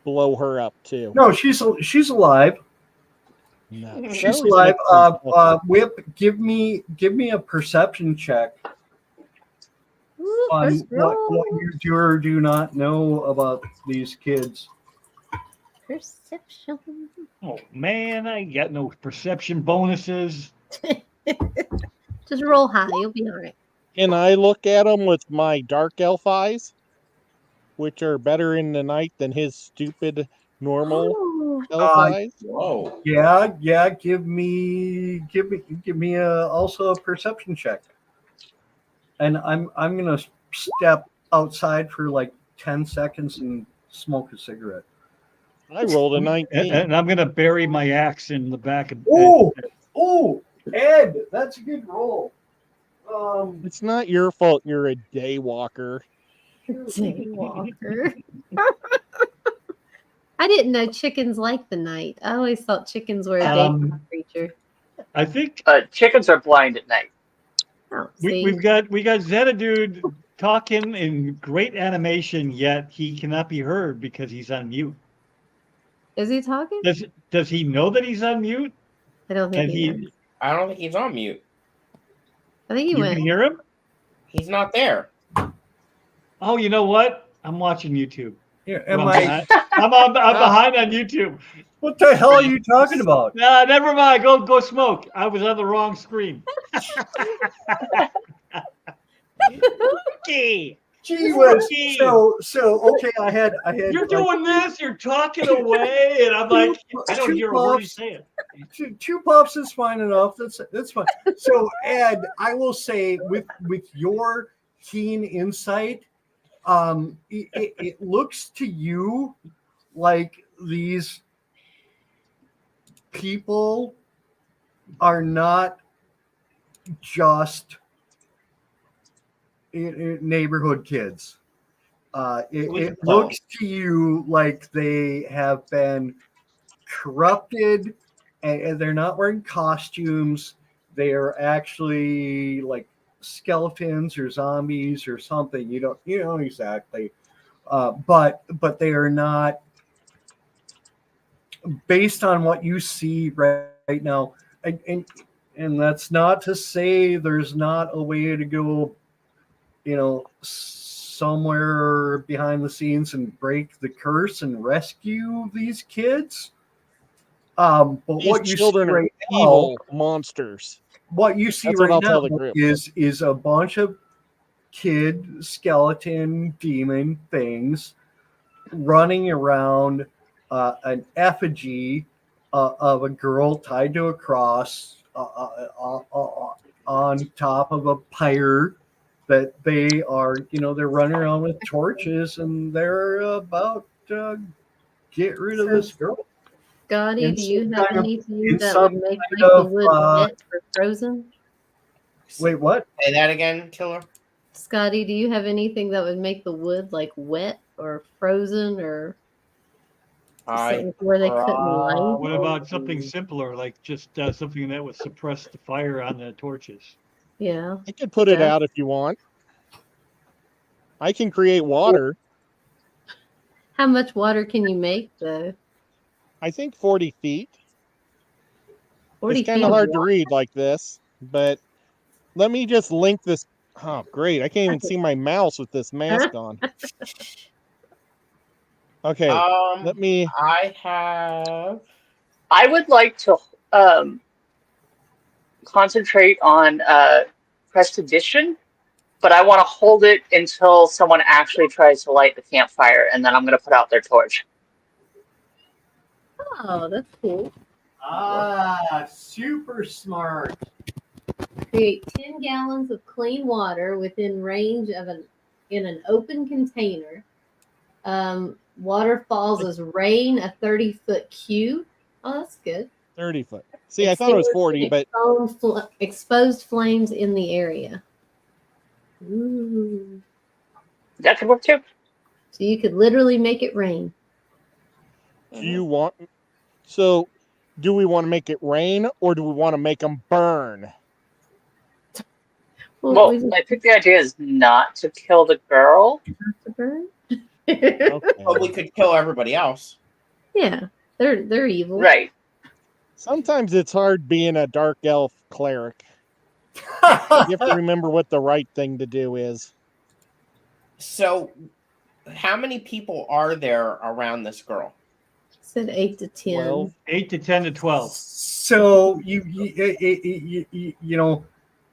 blow her up too? No, she's alive. No. She's live. Whip, give me a perception check Ooh, on first what roll. you do or do not know about these kids. Perception. Oh man, I ain't got no perception bonuses. Just roll high. You'll be all right. Can I look at him with my dark elf eyes, which are better in the night than his stupid normal Oh, elf eyes? Whoa. Yeah. Give me also a perception check. And I'm gonna step outside for like 10 seconds and smoke a cigarette. I rolled a And, 19. and I'm gonna bury my axe in the back of. Oh, Ed, that's a good roll. It's not your fault you're a daywalker. Daywalker. I didn't know chickens like the night. I always thought chickens were a daytime creature. I think Chickens are blind at night. Oh, we got Xanadude talking in great animation, yet he cannot be heard because he's on mute. Is he talking? Does he know that he's on mute? I don't think And he knows. I don't think he's on mute. I think he You went. can hear him? He's not there. Oh, you know what? I'm watching YouTube. Yeah, I'm behind on YouTube. What the hell are you talking about? No, never mind. Go smoke. I was on the wrong screen. Okay. Gee whiz. So okay, I had You're doing this, you're talking away, and I'm like, I don't hear a word he's saying. Two puffs is fine enough. That's fine. So Ed, I will say with your keen insight, it looks to you like these people are not just neighborhood kids. It looks to you like they have been corrupted, and they're not wearing costumes. They are actually like skeletons or zombies or something. You don't exactly, but they are not, based on what you see right now, and that's not to say there's not a way to go, somewhere behind the scenes and break the curse and rescue these kids. But These what you see children are right evil now, monsters. what you see That's what right I'll tell now the group. is a bunch of kid skeleton demon things running around an effigy of a girl tied to a cross on top of a pyre that they are, they're running around with torches and they're about to get rid of this girl. Scotty, do you have anything that some would make kind the of, wood wet or frozen? Wait, what? Say that again, Killer. Scotty, do you have anything that would make the wood like wet or frozen or something where they couldn't light? What about something simpler, like just something that would suppress the fire on the torches? Yeah. I could put it out if you want. I can create water. How much water can you make though? I think 40 feet. 40 It's kind of hard to read like this, but let me just link this. Oh, great. I can't even see my mouse with this mask on. Okay. Let me. I would like to concentrate on prestidigitation, but I want to hold it until someone actually tries to light the campfire, and then I'm going to put out their torch. Oh, that's cool. Super smart. Create 10 gallons of clean water within range of in an open container. Water falls as rain, a 30-foot cube. Oh, that's good. 30 foot. See, I thought it was 40, but exposed flames in the area. Ooh. That could work too. So you could literally make it rain. do you want? So, do we want to make it rain or do we want to make them burn? Well, I think the idea is not to kill the girl. To burn? Okay. But we could kill everybody else. Yeah, they're evil. Right. Sometimes it's hard being a dark elf cleric. You have to remember what the right thing to do is. So, how many people are there around this girl? Said 8 to 10. 12. 8 to 10 to 12. So you know,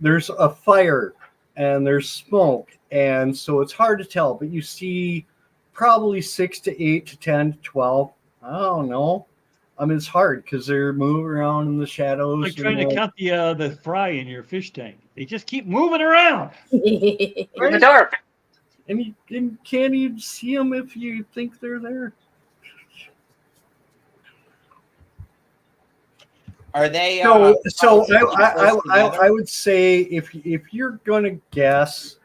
there's a fire and there's smoke, and so it's hard to tell. But you see, probably 6 to 8 to 10 to 12. I don't know. I mean, it's hard because they're moving around in the shadows. Like trying to count the fry in your fish tank. They just keep moving around. In the dark. And you can't even see them if you think they're there. Are they? So I would say if you're gonna guess,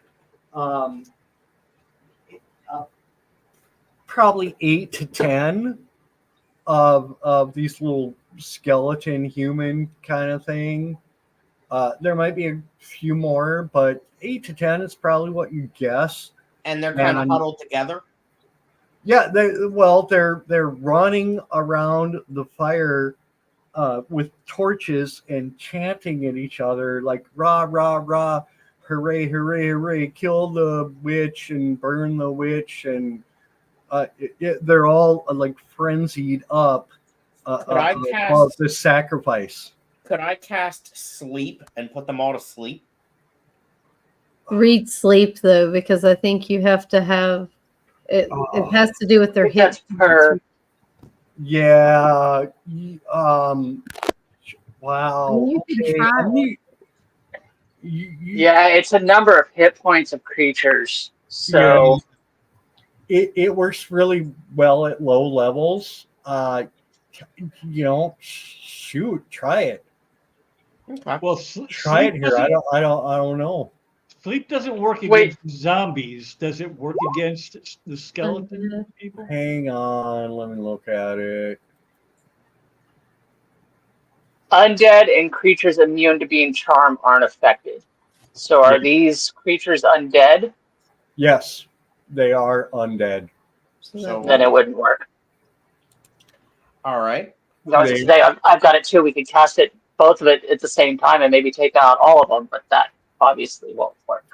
probably 8 to 10 of these little skeleton human kind of thing. There might be a few more, but 8 to 10 is probably what you guess. And they're kind of huddled together. Yeah, they're running around the fire with torches and chanting at each other like rah rah rah, hooray hooray hooray, kill the witch and burn the witch, and they're all like frenzied up about this sacrifice. Could I cast sleep and put them all to sleep? Read sleep though, because I think you have to have it. It has to do with their hit. That's per. Yeah. Wow. You can try. Yeah, it's a number of hit points of creatures. So it works really well at low levels. Shoot, try it. Okay. Well, Try it here. I don't know. Sleep doesn't work against zombies. Does it work against the skeleton people? Hang on, let me look at it. undead and creatures immune to being charmed aren't affected. So are these creatures undead? Yes, they are undead. So Then it wouldn't work. all right. I was just saying, I've got it too. We could cast it, both of it at the same time, and maybe take out all of them, but that obviously won't work.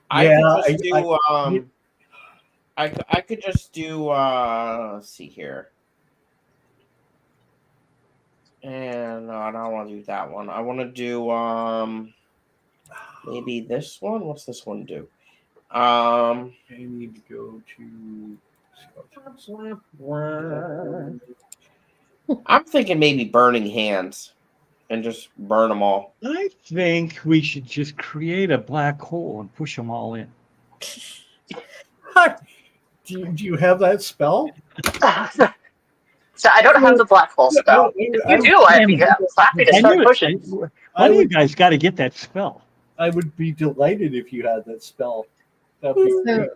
I could just do let's see here. And no, I don't want to do that one. I want to do maybe this one. What's this one do? I need to go to I'm thinking maybe burning hands and just burn them all. I think we should just create a black hole and push them all in. Do you have that spell? So I don't have the black hole spell. If you do, I'd be happy to start pushing. One of you guys got to get that spell. I would be delighted if you had that spell. That'd be great.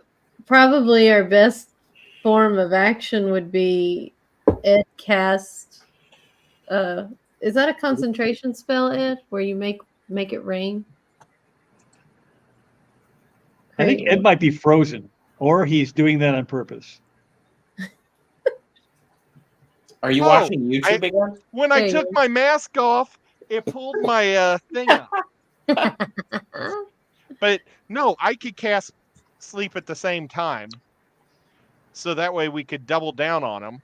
Probably our best form of action would be Ed cast. Is that a concentration spell, Ed, where you make it rain? I think Ed might be frozen, or he's doing that on purpose. Are you watching YouTube again? When I took my mask off, it pulled my thing up. But no, I could cast sleep at the same time. So that way we could double down on them.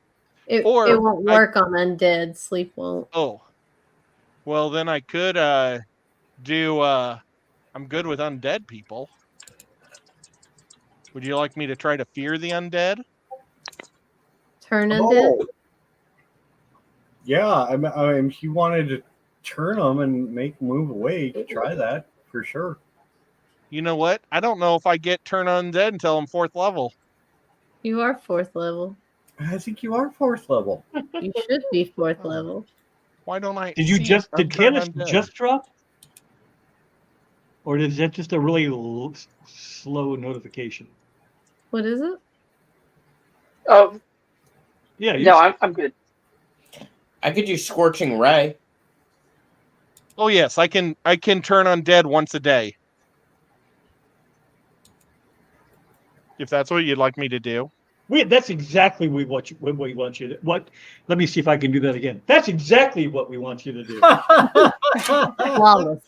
It won't work on undead. Sleep won't. Oh. Well, then I could do... I'm good with undead people. Would you like me to try to fear the undead? Turn undead? Oh. Yeah, I mean, if you wanted to turn them and make them move away, you could try that for sure. You know what? I don't know if I get turn undead until I'm 4th level. You are 4th level. I think you are 4th level. You should be 4th level. Why don't I? Did Candace just drop? Or is that just a really slow notification? What is it? Oh, yeah. No, I'm good. I could do Scorching Ray. Oh yes, I can turn undead once a day. If that's what you'd like me to do. That's exactly what we want you to. Let me see if I can do that again. That's exactly what we want you to do. Flawless.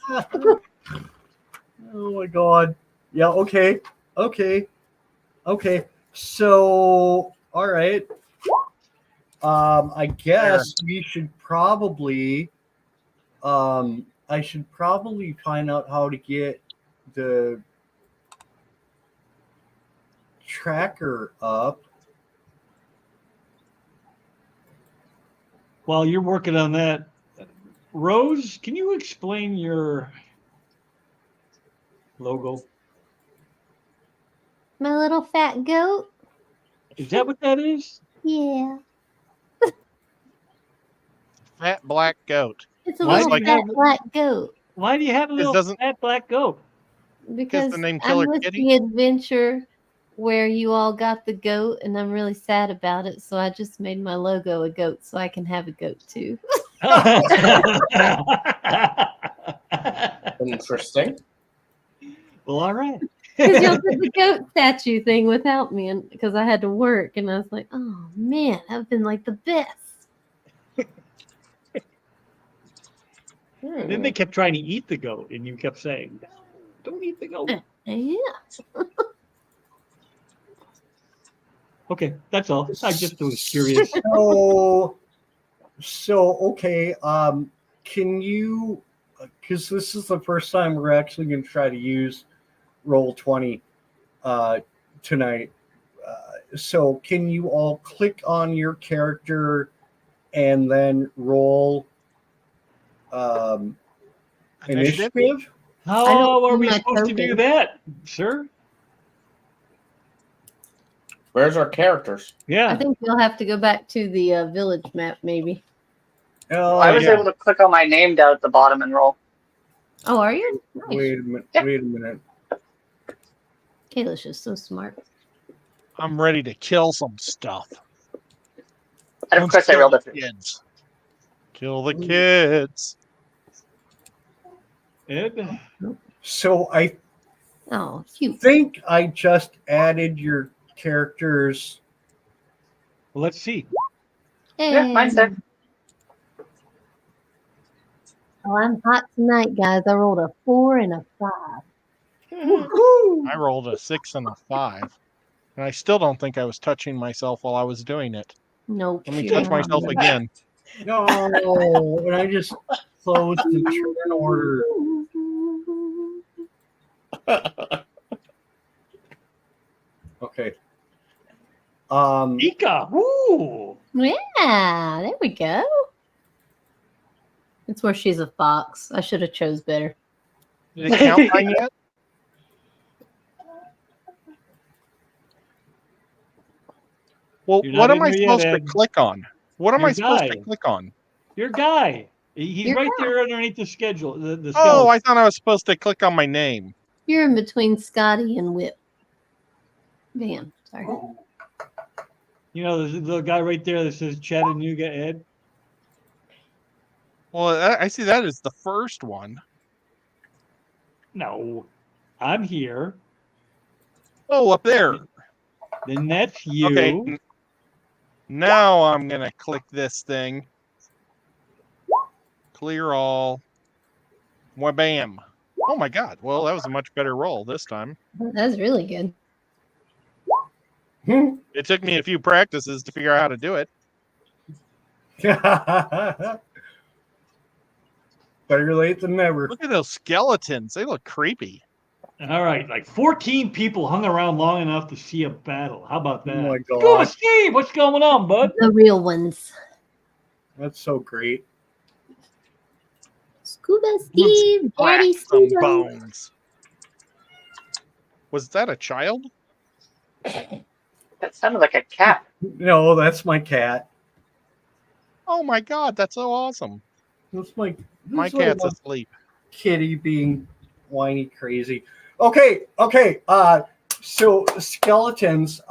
Oh my god. Yeah, okay. So, all right. I guess we should probably I should probably find out how to get the tracker up. While you're working on that, Rose, can you explain your logo? My little fat goat. Is that what that is? Yeah. Fat black goat. It's a Why little do you fat have- black goat. Why do you have a little doesn't- fat black goat? Because the name I'm Killer with Kitty? the adventure where you all got the goat, and I'm really sad about it. So I just made my logo a goat, so I can have a goat too. Interesting. Well, all right. Because y'all did the goat statue thing without me, and because I had to work, and I was like, oh man, that'd been like the best. Then they kept trying to eat the goat, and you kept saying, "No, don't eat the goat." Yeah. Okay, that's all. I just was curious. So okay. Can you? Because this is the first time we're actually going to try to use Roll20 tonight. So can you all click on your character and then roll initiative? How are we my supposed to do token. that, sir? Where's our characters? I Yeah. think you'll have to go back to the village map, maybe. Oh, I was yeah. able to click on my name down at the bottom and roll. Oh, are you? Nice. Wait a minute. Yeah. Wait a minute. Kayla's just so smart. I'm ready to kill some stuff. And of course, I rolled a 3. Kids. Kill the kids. Ed? So I Oh, cute. think I just added your characters. Well, let's see. Yeah, mine's there. Oh, I'm hot tonight, guys. I rolled a 4 and a 5. I rolled a 6 and a 5. And I still don't think I was touching myself while I was doing it. Nope. Let me you're touch not. myself again. No, and I just closed the turn order. Okay. Ika! Woo! Yeah, there we go. It's where she's a fox. I should have chose better. Did it count mine yet? Well, You're what not am I in there yet, supposed to Ed. click on? What am Your I supposed to guy. click on? Your guy. He's Your right guy. there underneath the schedule. The Oh, skeleton. I thought I was supposed to click on my name. You're in between Scotty and Whip. Van, sorry. You know, there's the guy right there that says Chattanooga Ed. Well, I see that as the first one. No, I'm here. Oh, up there. Then that's you. Okay. Now I'm going to click this thing. Clear all. Wha-bam. Oh my god. Well, that was a much better roll this time. That's really good. It took me a few practices to figure out how to do it. Better late than never. Look at those skeletons. They look creepy. All right, like 14 people hung around long enough to see a battle. How about that? Oh my Scuba god, Steve, what's going on, bud? The real ones. that's so great. Scuba Steve, Blast Daddy some Scuba. bones. Was that a child? That sounded like a cat. No, that's my cat. Oh my god, that's so awesome. That's my My that's my cat's one asleep. kitty being whiny crazy. Okay. So skeletons.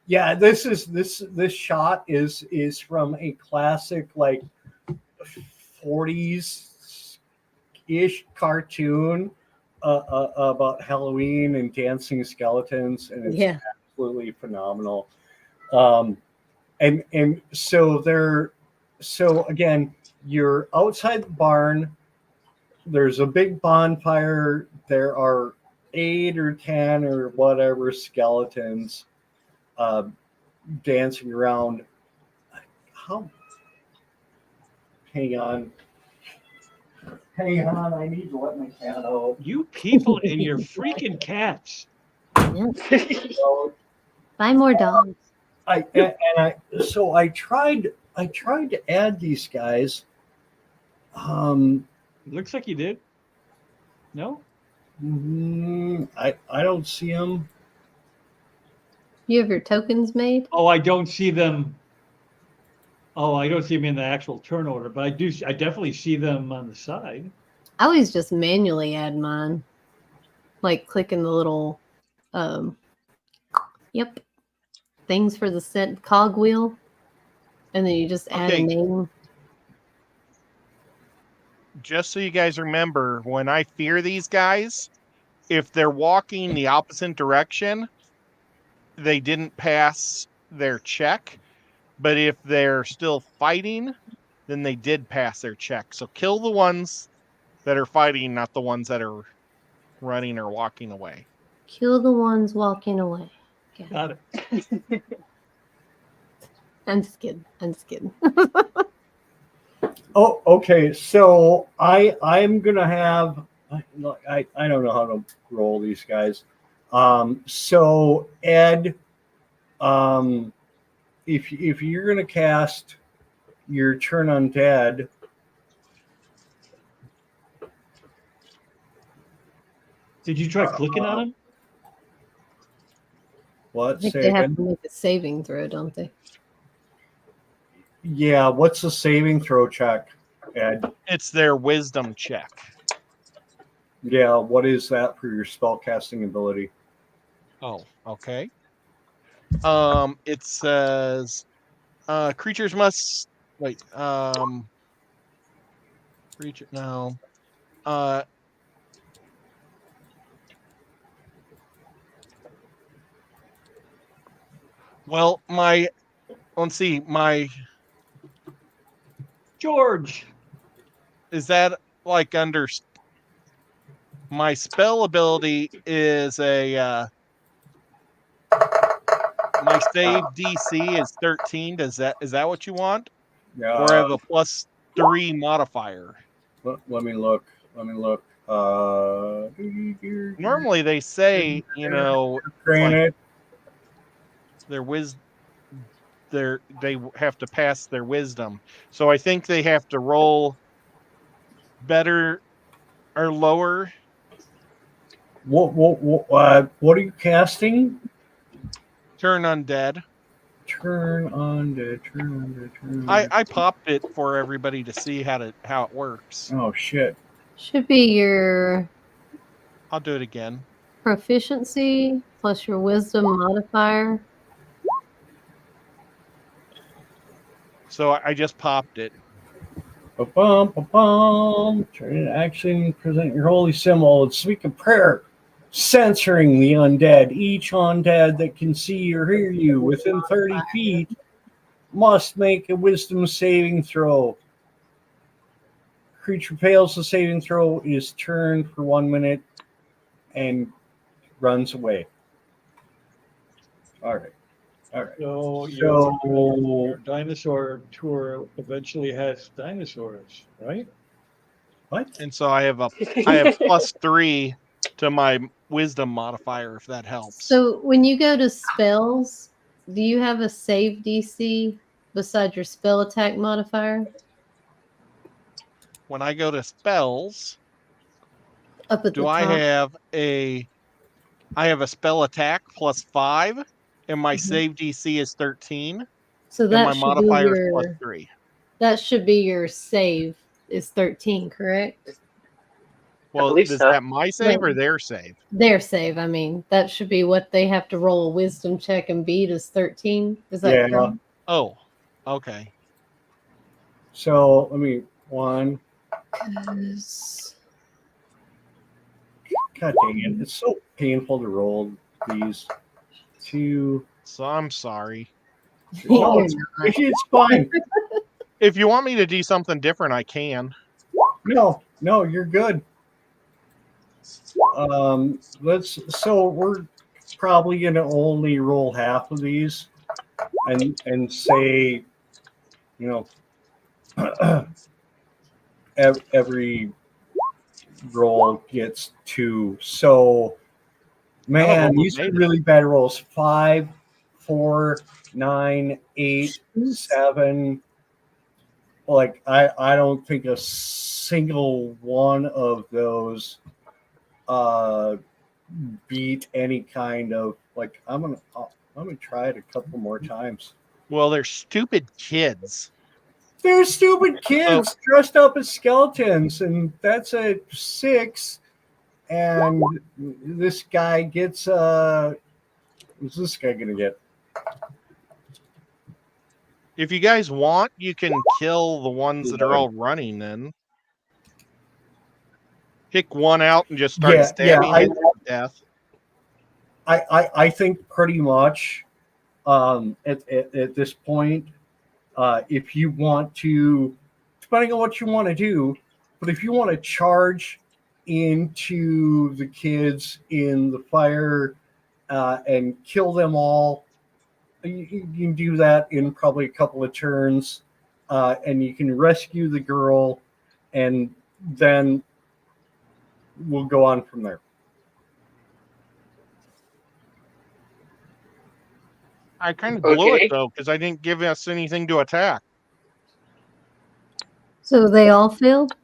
Yeah, this shot is from a classic like 40s ish cartoon about Halloween and dancing skeletons, and it's absolutely phenomenal. And so again, you're outside the barn. There's a big bonfire. There are 8 or 10 or whatever skeletons dancing around. How? Hang on. I need to let my cat out. You people and your freaking cats. Buy more dogs. I tried to add these guys. Looks like you did. No? I don't see them. You have your tokens made? Oh, I don't see them. Oh, I don't see them in the actual turn order, but I definitely see them on the side. I always just manually add mine. Like clicking the little things for the set cog wheel. And then you just add a name. Just so you guys remember, when I fear these guys, if they're walking the opposite direction, they didn't pass their check. But if they're still fighting, then they did pass their check. So kill the ones that are fighting, not the ones that are running or walking away. Kill the ones walking away. Okay. Got it. I'm just kidding. Oh, okay. So I'm gonna have I don't know how to roll these guys. So Ed, if you're gonna cast your turn undead, did you try clicking on them? What? I think Say they again? have to make a saving throw, don't they? Yeah. What's the saving throw check, Ed? It's their wisdom check. Yeah. What is that for your spellcasting ability? Oh, okay. It says creatures must wait. Creature no. Well, let's see, George. is that like under my spell ability is a my save DC is 13. Is that what you want? Yeah. Or I have a +3 modifier. Let me look. Normally they say, Granted. They have to pass their wisdom. So I think they have to roll better or lower. What are you casting? Turn undead. Turn undead. I popped it for everybody to see how it works. Oh shit. Should be your I'll do it again. proficiency plus your wisdom modifier. So I just popped it. Turn into action. Present your holy symbol and speak a prayer, censoring the undead. Each undead that can see or hear you within 30 feet must make a wisdom saving throw. Creature fails the saving throw, is turned for 1 minute, and runs away. All right. So your dinosaur tour eventually has dinosaurs, right? What? And so I have +3 to my wisdom modifier, if that helps. So when you go to spells, do you have a save DC besides your spell attack modifier? When I go to spells, Up at the top. I have a spell attack +5, and my save DC is 13. So and that my should modifier be is +3. That should be your save is 13, correct? Well, believe is so. that my save or their save? Their save, I mean. That should be what they have to roll a wisdom check and beat is 13. Is that correct? Oh, okay. So let me one. God dang it! It's so painful to roll these. 2. So I'm sorry. No, You're not. it's fine. If you want me to do something different, I can. No, you're good. So we're probably gonna only roll half of these and say, you know, every roll gets 2. So man, these are really bad rolls. 5, 4, 9, 8, 7. Like I don't think a single one of those beat any kind of like. I'm gonna try it a couple more times. Well, they're stupid kids. They're stupid kids dressed up as skeletons, and that's a 6. And this guy gets what's this guy gonna get? If you guys want, you can kill the ones that are all running then. Pick one out and just start stabbing it to death. I think pretty much at this point, if you want to, depending on what you want to do, but if you want to charge into the kids in the fire and kill them all, you can do that in probably a couple of turns, and you can rescue the girl, and then we'll go on from there. I kind of blew it though because I didn't give us anything to attack. So they all failed?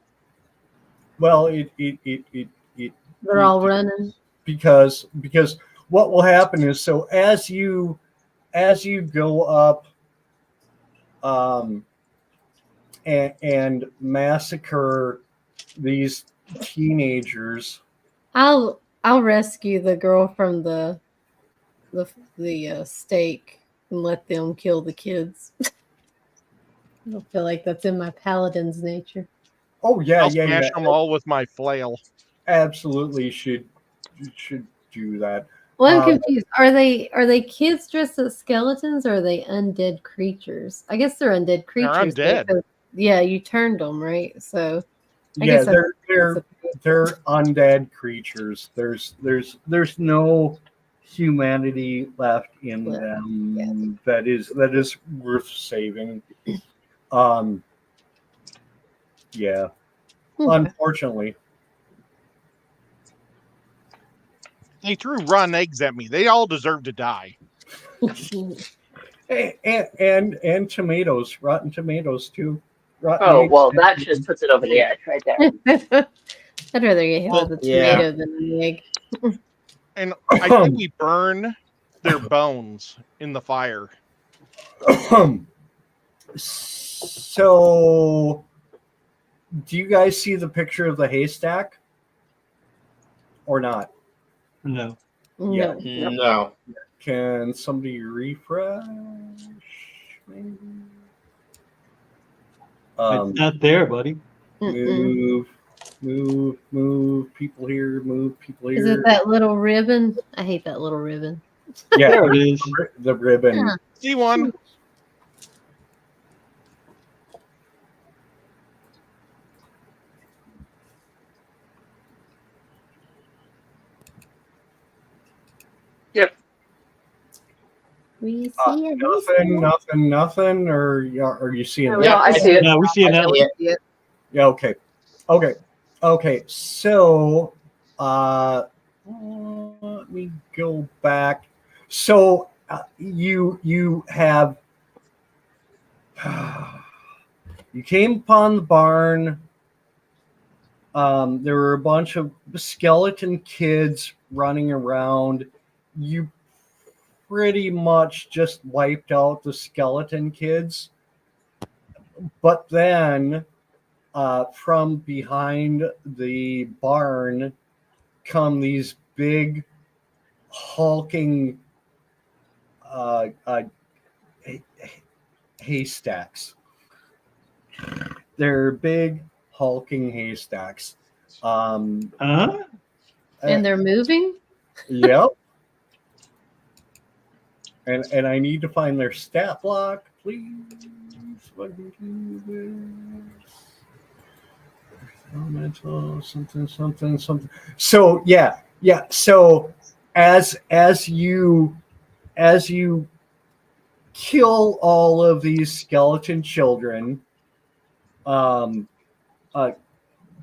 Well, They're all running. Because what will happen is, so as you go up and massacre these teenagers, I'll rescue the girl from the stake and let them kill the kids. I don't feel like that's in my paladin's nature. Oh yeah, I'll smash them all with my flail. Absolutely should do that. Well, I'm confused. Are they kids dressed as skeletons, or are they undead creatures? I guess they're undead creatures. They're undead. Yeah, you turned them, right? So I yeah, guess they're undead creatures. There's no humanity left in them. Yeah. That is worth saving. Yeah. Okay. Unfortunately. They threw rotten eggs at me. They all deserve to die. and tomatoes, rotten tomatoes too. Rotten well, that just puts it over the edge right there. I'd rather get hit with a tomato than the egg. And I think we burn their bones in the fire. So, do you guys see the picture of the haystack? Or not? No. Yeah. No. Can somebody refresh? Maybe? It's not there, buddy. Move. People here. Move people here. Is it that little ribbon? I hate that little ribbon. Yeah, there it is. The ribbon. Yeah. See one. Yep. We see it. Nothing. Or are you seeing? Yeah, I see it. No, we see it now. Yeah. Okay. So, let me go back. So, you have you came upon the barn. There were a bunch of skeleton kids running around. You pretty much just wiped out the skeleton kids. But then from behind the barn come these big hulking haystacks. They're big hulking haystacks. And they're moving? Yep. And I need to find their stat block, please. If I can do this. Elemental, something. So yeah. So as you kill all of these skeleton children,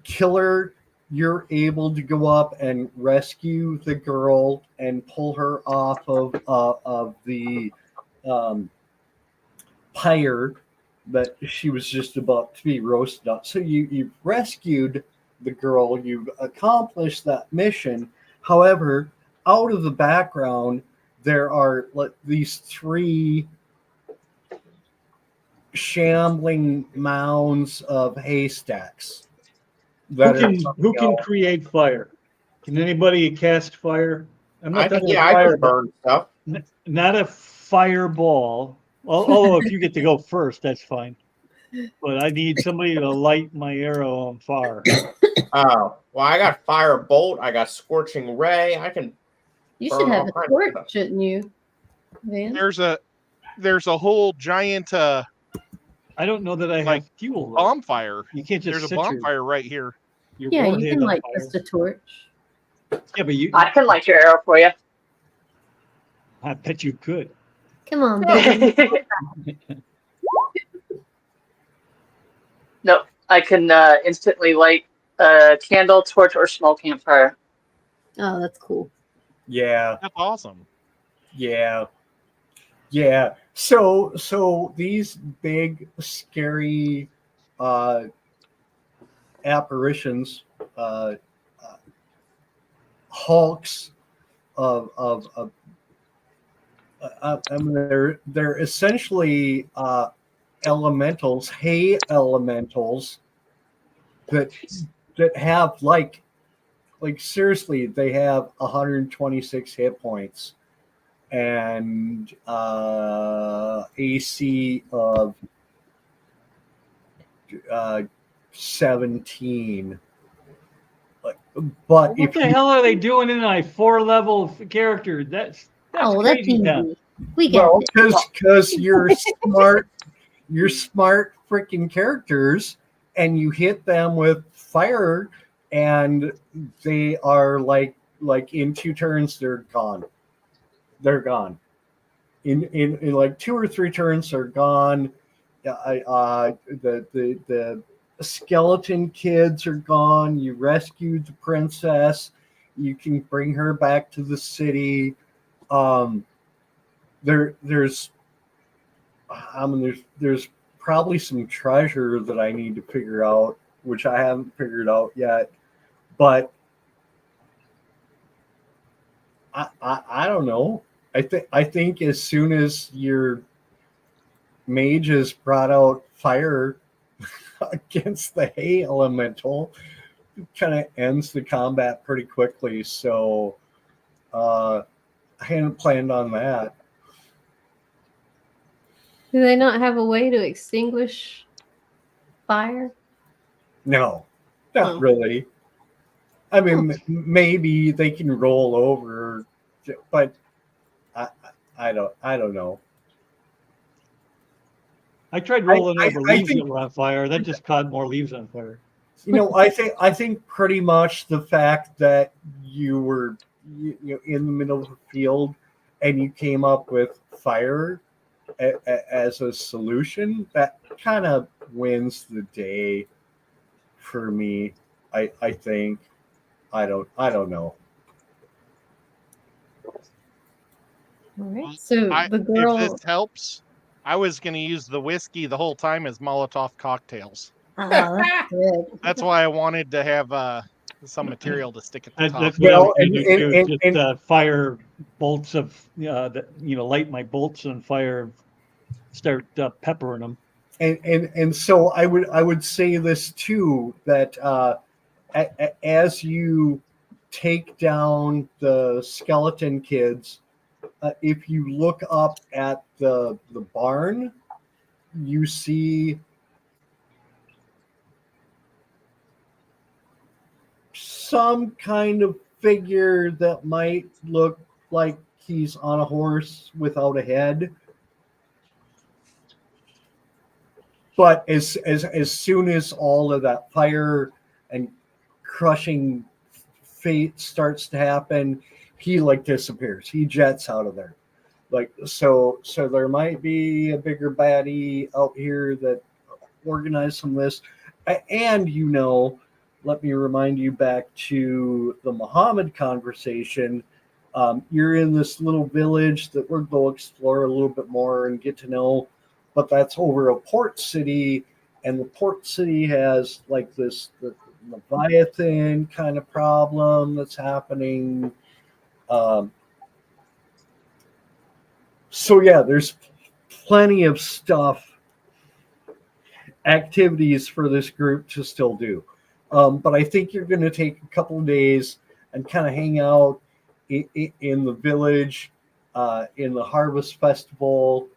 Killer, you're able to go up and rescue the girl and pull her off of the pyre that she was just about to be roasted up. So you've rescued the girl, you've accomplished that mission. However, out of the background, there are these 3 shambling mounds of haystacks. Who can create fire? Can anybody cast fire? I'm not talking about I fire, can burn stuff. not a fireball. Although if you get to go first, that's fine. But I need somebody to light my arrow on fire. Oh, well, I got fire bolt. I got scorching ray. I can. You should burn have all a kinds of torch, stuff. shouldn't you, Van? There's a whole giant I don't know that I Like, have fuel. Though. bonfire. You can't just There's a set bonfire right here. your Yeah, you warhead can on light fire. just a torch. Yeah, but I can light your arrow for you. I bet you could. Come on, baby. No, I can instantly light a candle, torch, or small campfire. Oh, that's cool. Yeah. That's awesome. Yeah. So these big scary apparitions, hulks of I mean, they're essentially elementals, hay elementals that have like seriously, they have 126 hit points and AC of 17. But What if the hell are they doing in a 4-level character? That's Oh, crazy. that's Town. easy. We got this. because you're smart, freaking characters, and you hit them with fire, and they are like in 2 turns they're gone. They're gone. In like 2 or 3 turns they're gone. The skeleton kids are gone. You rescued the princess. You can bring her back to the city. There's probably some treasure that I need to figure out, which I haven't figured out yet. But I don't know. I think as soon as your mages brought out fire against the hay elemental, it kind of ends the combat pretty quickly. So I hadn't planned on that. Do they not have a way to extinguish fire? No, not Oh. really. I mean, maybe they can roll over, but I don't know. I tried rolling I over leaves think- that were on fire. That just caught more leaves on fire. You know, I think pretty much the fact that you were in the middle of the field and you came up with fire as a solution, that kind of wins the day for me. I think. I don't know. All right. So the girl. If this helps, I was going to use the whiskey the whole time as Molotov cocktails. Oh, that's good. That's why I wanted to have some material to stick at the top. That's what I Well, was going to do. and- Just fire bolts of, light my bolts on fire, start peppering them. And so I would say this too, that as you take down the skeleton kids, if you look up at the barn, you see some kind of figure that might look like he's on a horse without a head. But as soon as all of that fire and crushing fate starts to happen, he like disappears. He jets out of there. Like so there might be a bigger baddie out here that organized some of this. And let me remind you back to the Muhammad conversation. You're in this little village that we're going to explore a little bit more and get to know, but that's over a port city, and the port city has like the Leviathan kind of problem that's happening. So yeah, there's plenty of activities for this group to still do. But I think you're going to take a couple of days and kind of hang out in the village, in the Harvest Festival.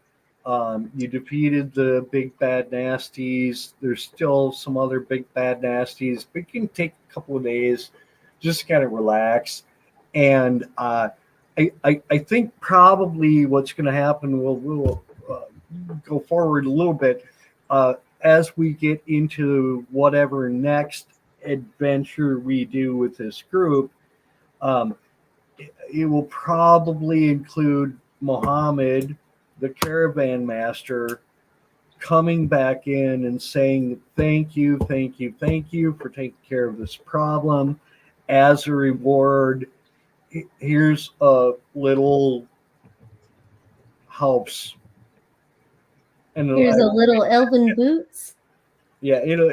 You defeated the big bad nasties. There's still some other big bad nasties, but you can take a couple of days, just kind of relax. And I think probably what's going to happen, we'll go forward a little bit as we get into whatever next adventure we do with this group. It will probably include Mohammed, the caravan master, coming back in and saying thank you for taking care of this problem. As a reward, here's a little house. And here's a little elven boots. Yeah, it'll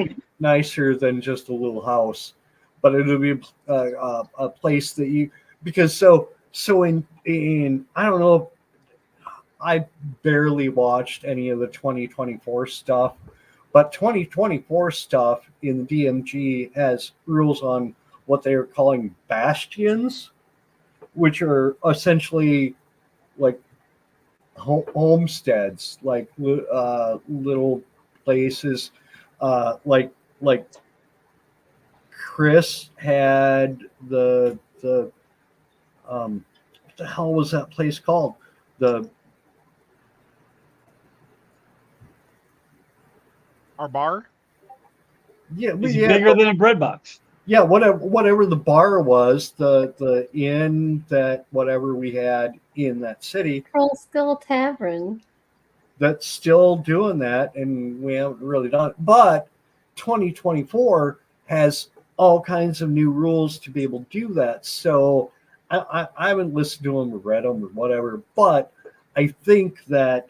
be nicer than just a little house, but it'll be a place that you, because so in I don't know, I barely watched any of the 2024 stuff, but 2024 stuff in the DMG has rules on what they are calling bastions, which are essentially like homesteads, like little places, like Chris had the what the hell was that place called? Our bar? Yeah, It's bigger than a bread box. Yeah, whatever the bar was, the inn that whatever we had in that city. Pearl Skull Tavern. That's still doing that, and we haven't really done it. But 2024 has all kinds of new rules to be able to do that. So I haven't listened to them or read them or whatever, but I think that,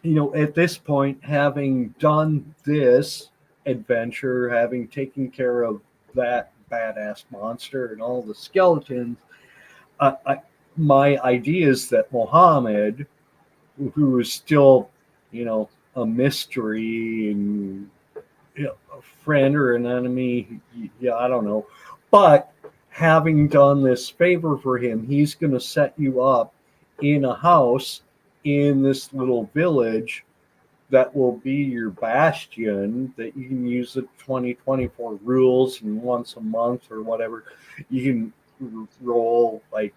at this point, having done this adventure, having taken care of that badass monster and all the skeletons, my idea is that Mohammed, who is still, a mystery and a friend or an enemy, I don't know, but having done this favor for him, he's going to set you up in a house in this little village that will be your bastion, that you can use the 2024 rules, and once a month or whatever you can roll, like,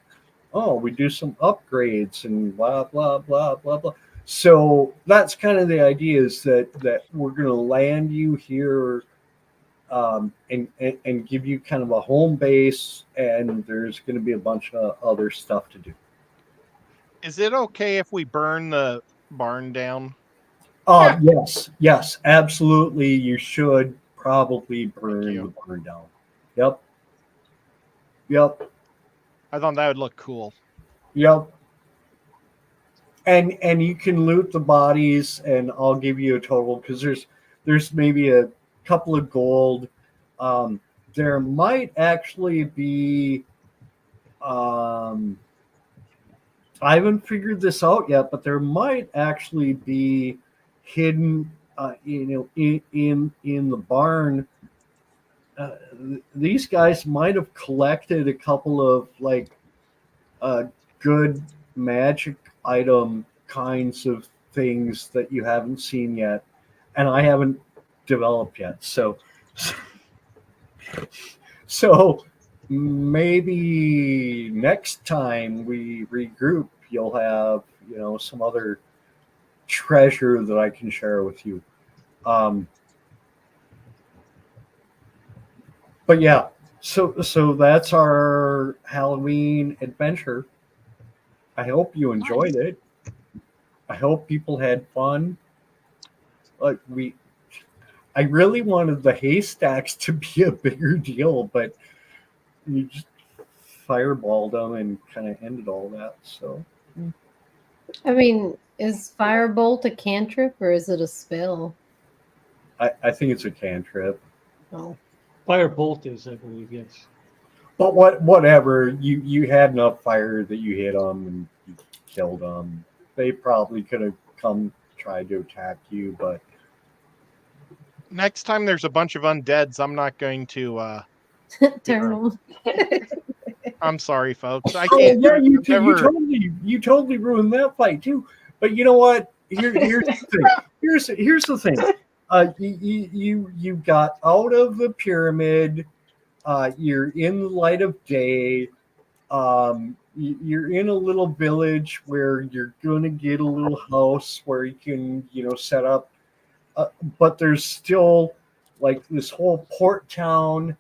oh, we do some upgrades and blah blah blah blah blah. So that's kind of the idea, is that we're going to land you here and give you kind of a home base, and there's going to be a bunch of other stuff to do. Is it okay if we burn the barn down? Yes, absolutely. You should probably burn the barn down. Yep. I thought that would look cool. Yep. And you can loot the bodies, and I'll give you a total, because there's maybe a couple of gold. There might actually be I haven't figured this out yet, but there might actually be hidden in the barn. These guys might have collected a couple of like good magic item kinds of things that you haven't seen yet, and I haven't developed yet. So maybe next time we regroup, you'll have, some other treasure that I can share with you. But yeah, so that's our Halloween adventure. I hope you enjoyed it. I hope people had fun. Like I really wanted the haystacks to be a bigger deal, but you just fireballed them and kind of ended all that. So, I mean, is Firebolt a cantrip or is it a spell? I think it's a cantrip. Oh. Firebolt is, I believe, yes. But whatever, you had enough fire that you hit them and you killed them. They probably could have come tried to attack you, but Next time there's a bunch of undeads, I'm not going to Turn them. I'm sorry, folks. I oh can't. yeah, never... you totally ruined that fight too. But you know what? Here's the thing. Here's the thing. You got out of the pyramid. You're in the light of day. You're in a little village where you're gonna get a little house where you can, set up. But there's still like this whole port town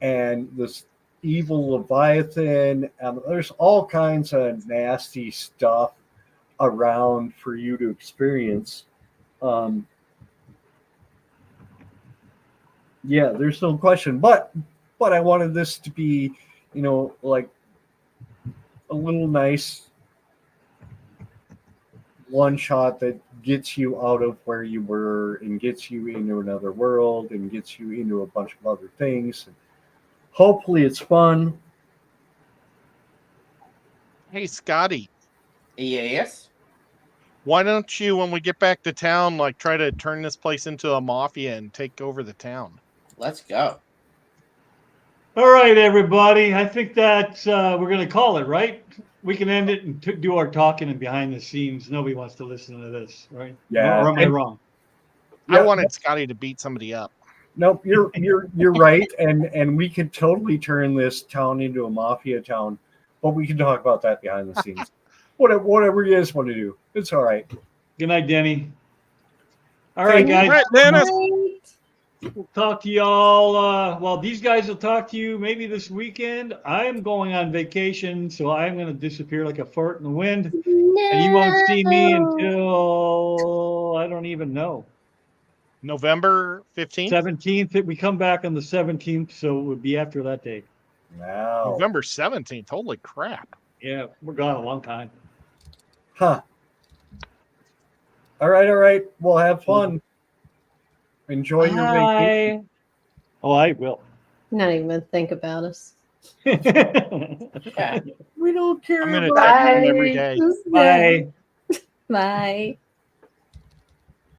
and this evil Leviathan. And there's all kinds of nasty stuff around for you to experience. Yeah, there's no question. But I wanted this to be, like a little nice one shot that gets you out of where you were and gets you into another world and gets you into a bunch of other things. Hopefully it's fun. Hey, Scotty. Yes. Why don't you, when we get back to town, like try to turn this place into a mafia and take over the town? Let's go. All right, everybody. I think that we're going to call it, right? We can end it and do our talking and behind the scenes. Nobody wants to listen to this, right? Yeah. Or am I wrong? I wanted Scotty to beat somebody up. Nope, you're right, and we could totally turn this town into a mafia town, but we can talk about that behind the scenes. Whatever you guys want to do, it's all right. Good night, Denny. All right, guys. Right, Dennis. We'll talk to y'all. Well, these guys will talk to you maybe this weekend. I am going on vacation, so I'm going to disappear like a fart in the wind. No. And you won't see me until, I don't even know. November 15th? 17th. We come back on the 17th, so it would be after that date. Wow. November 17th. Holy crap. Yeah, we're gone a long time. Huh. All right. Well, have fun. Enjoy your vacation. Oh, I will. Not even think about us. Yeah. We don't care I'm going to about text him every day. Bye. Bye.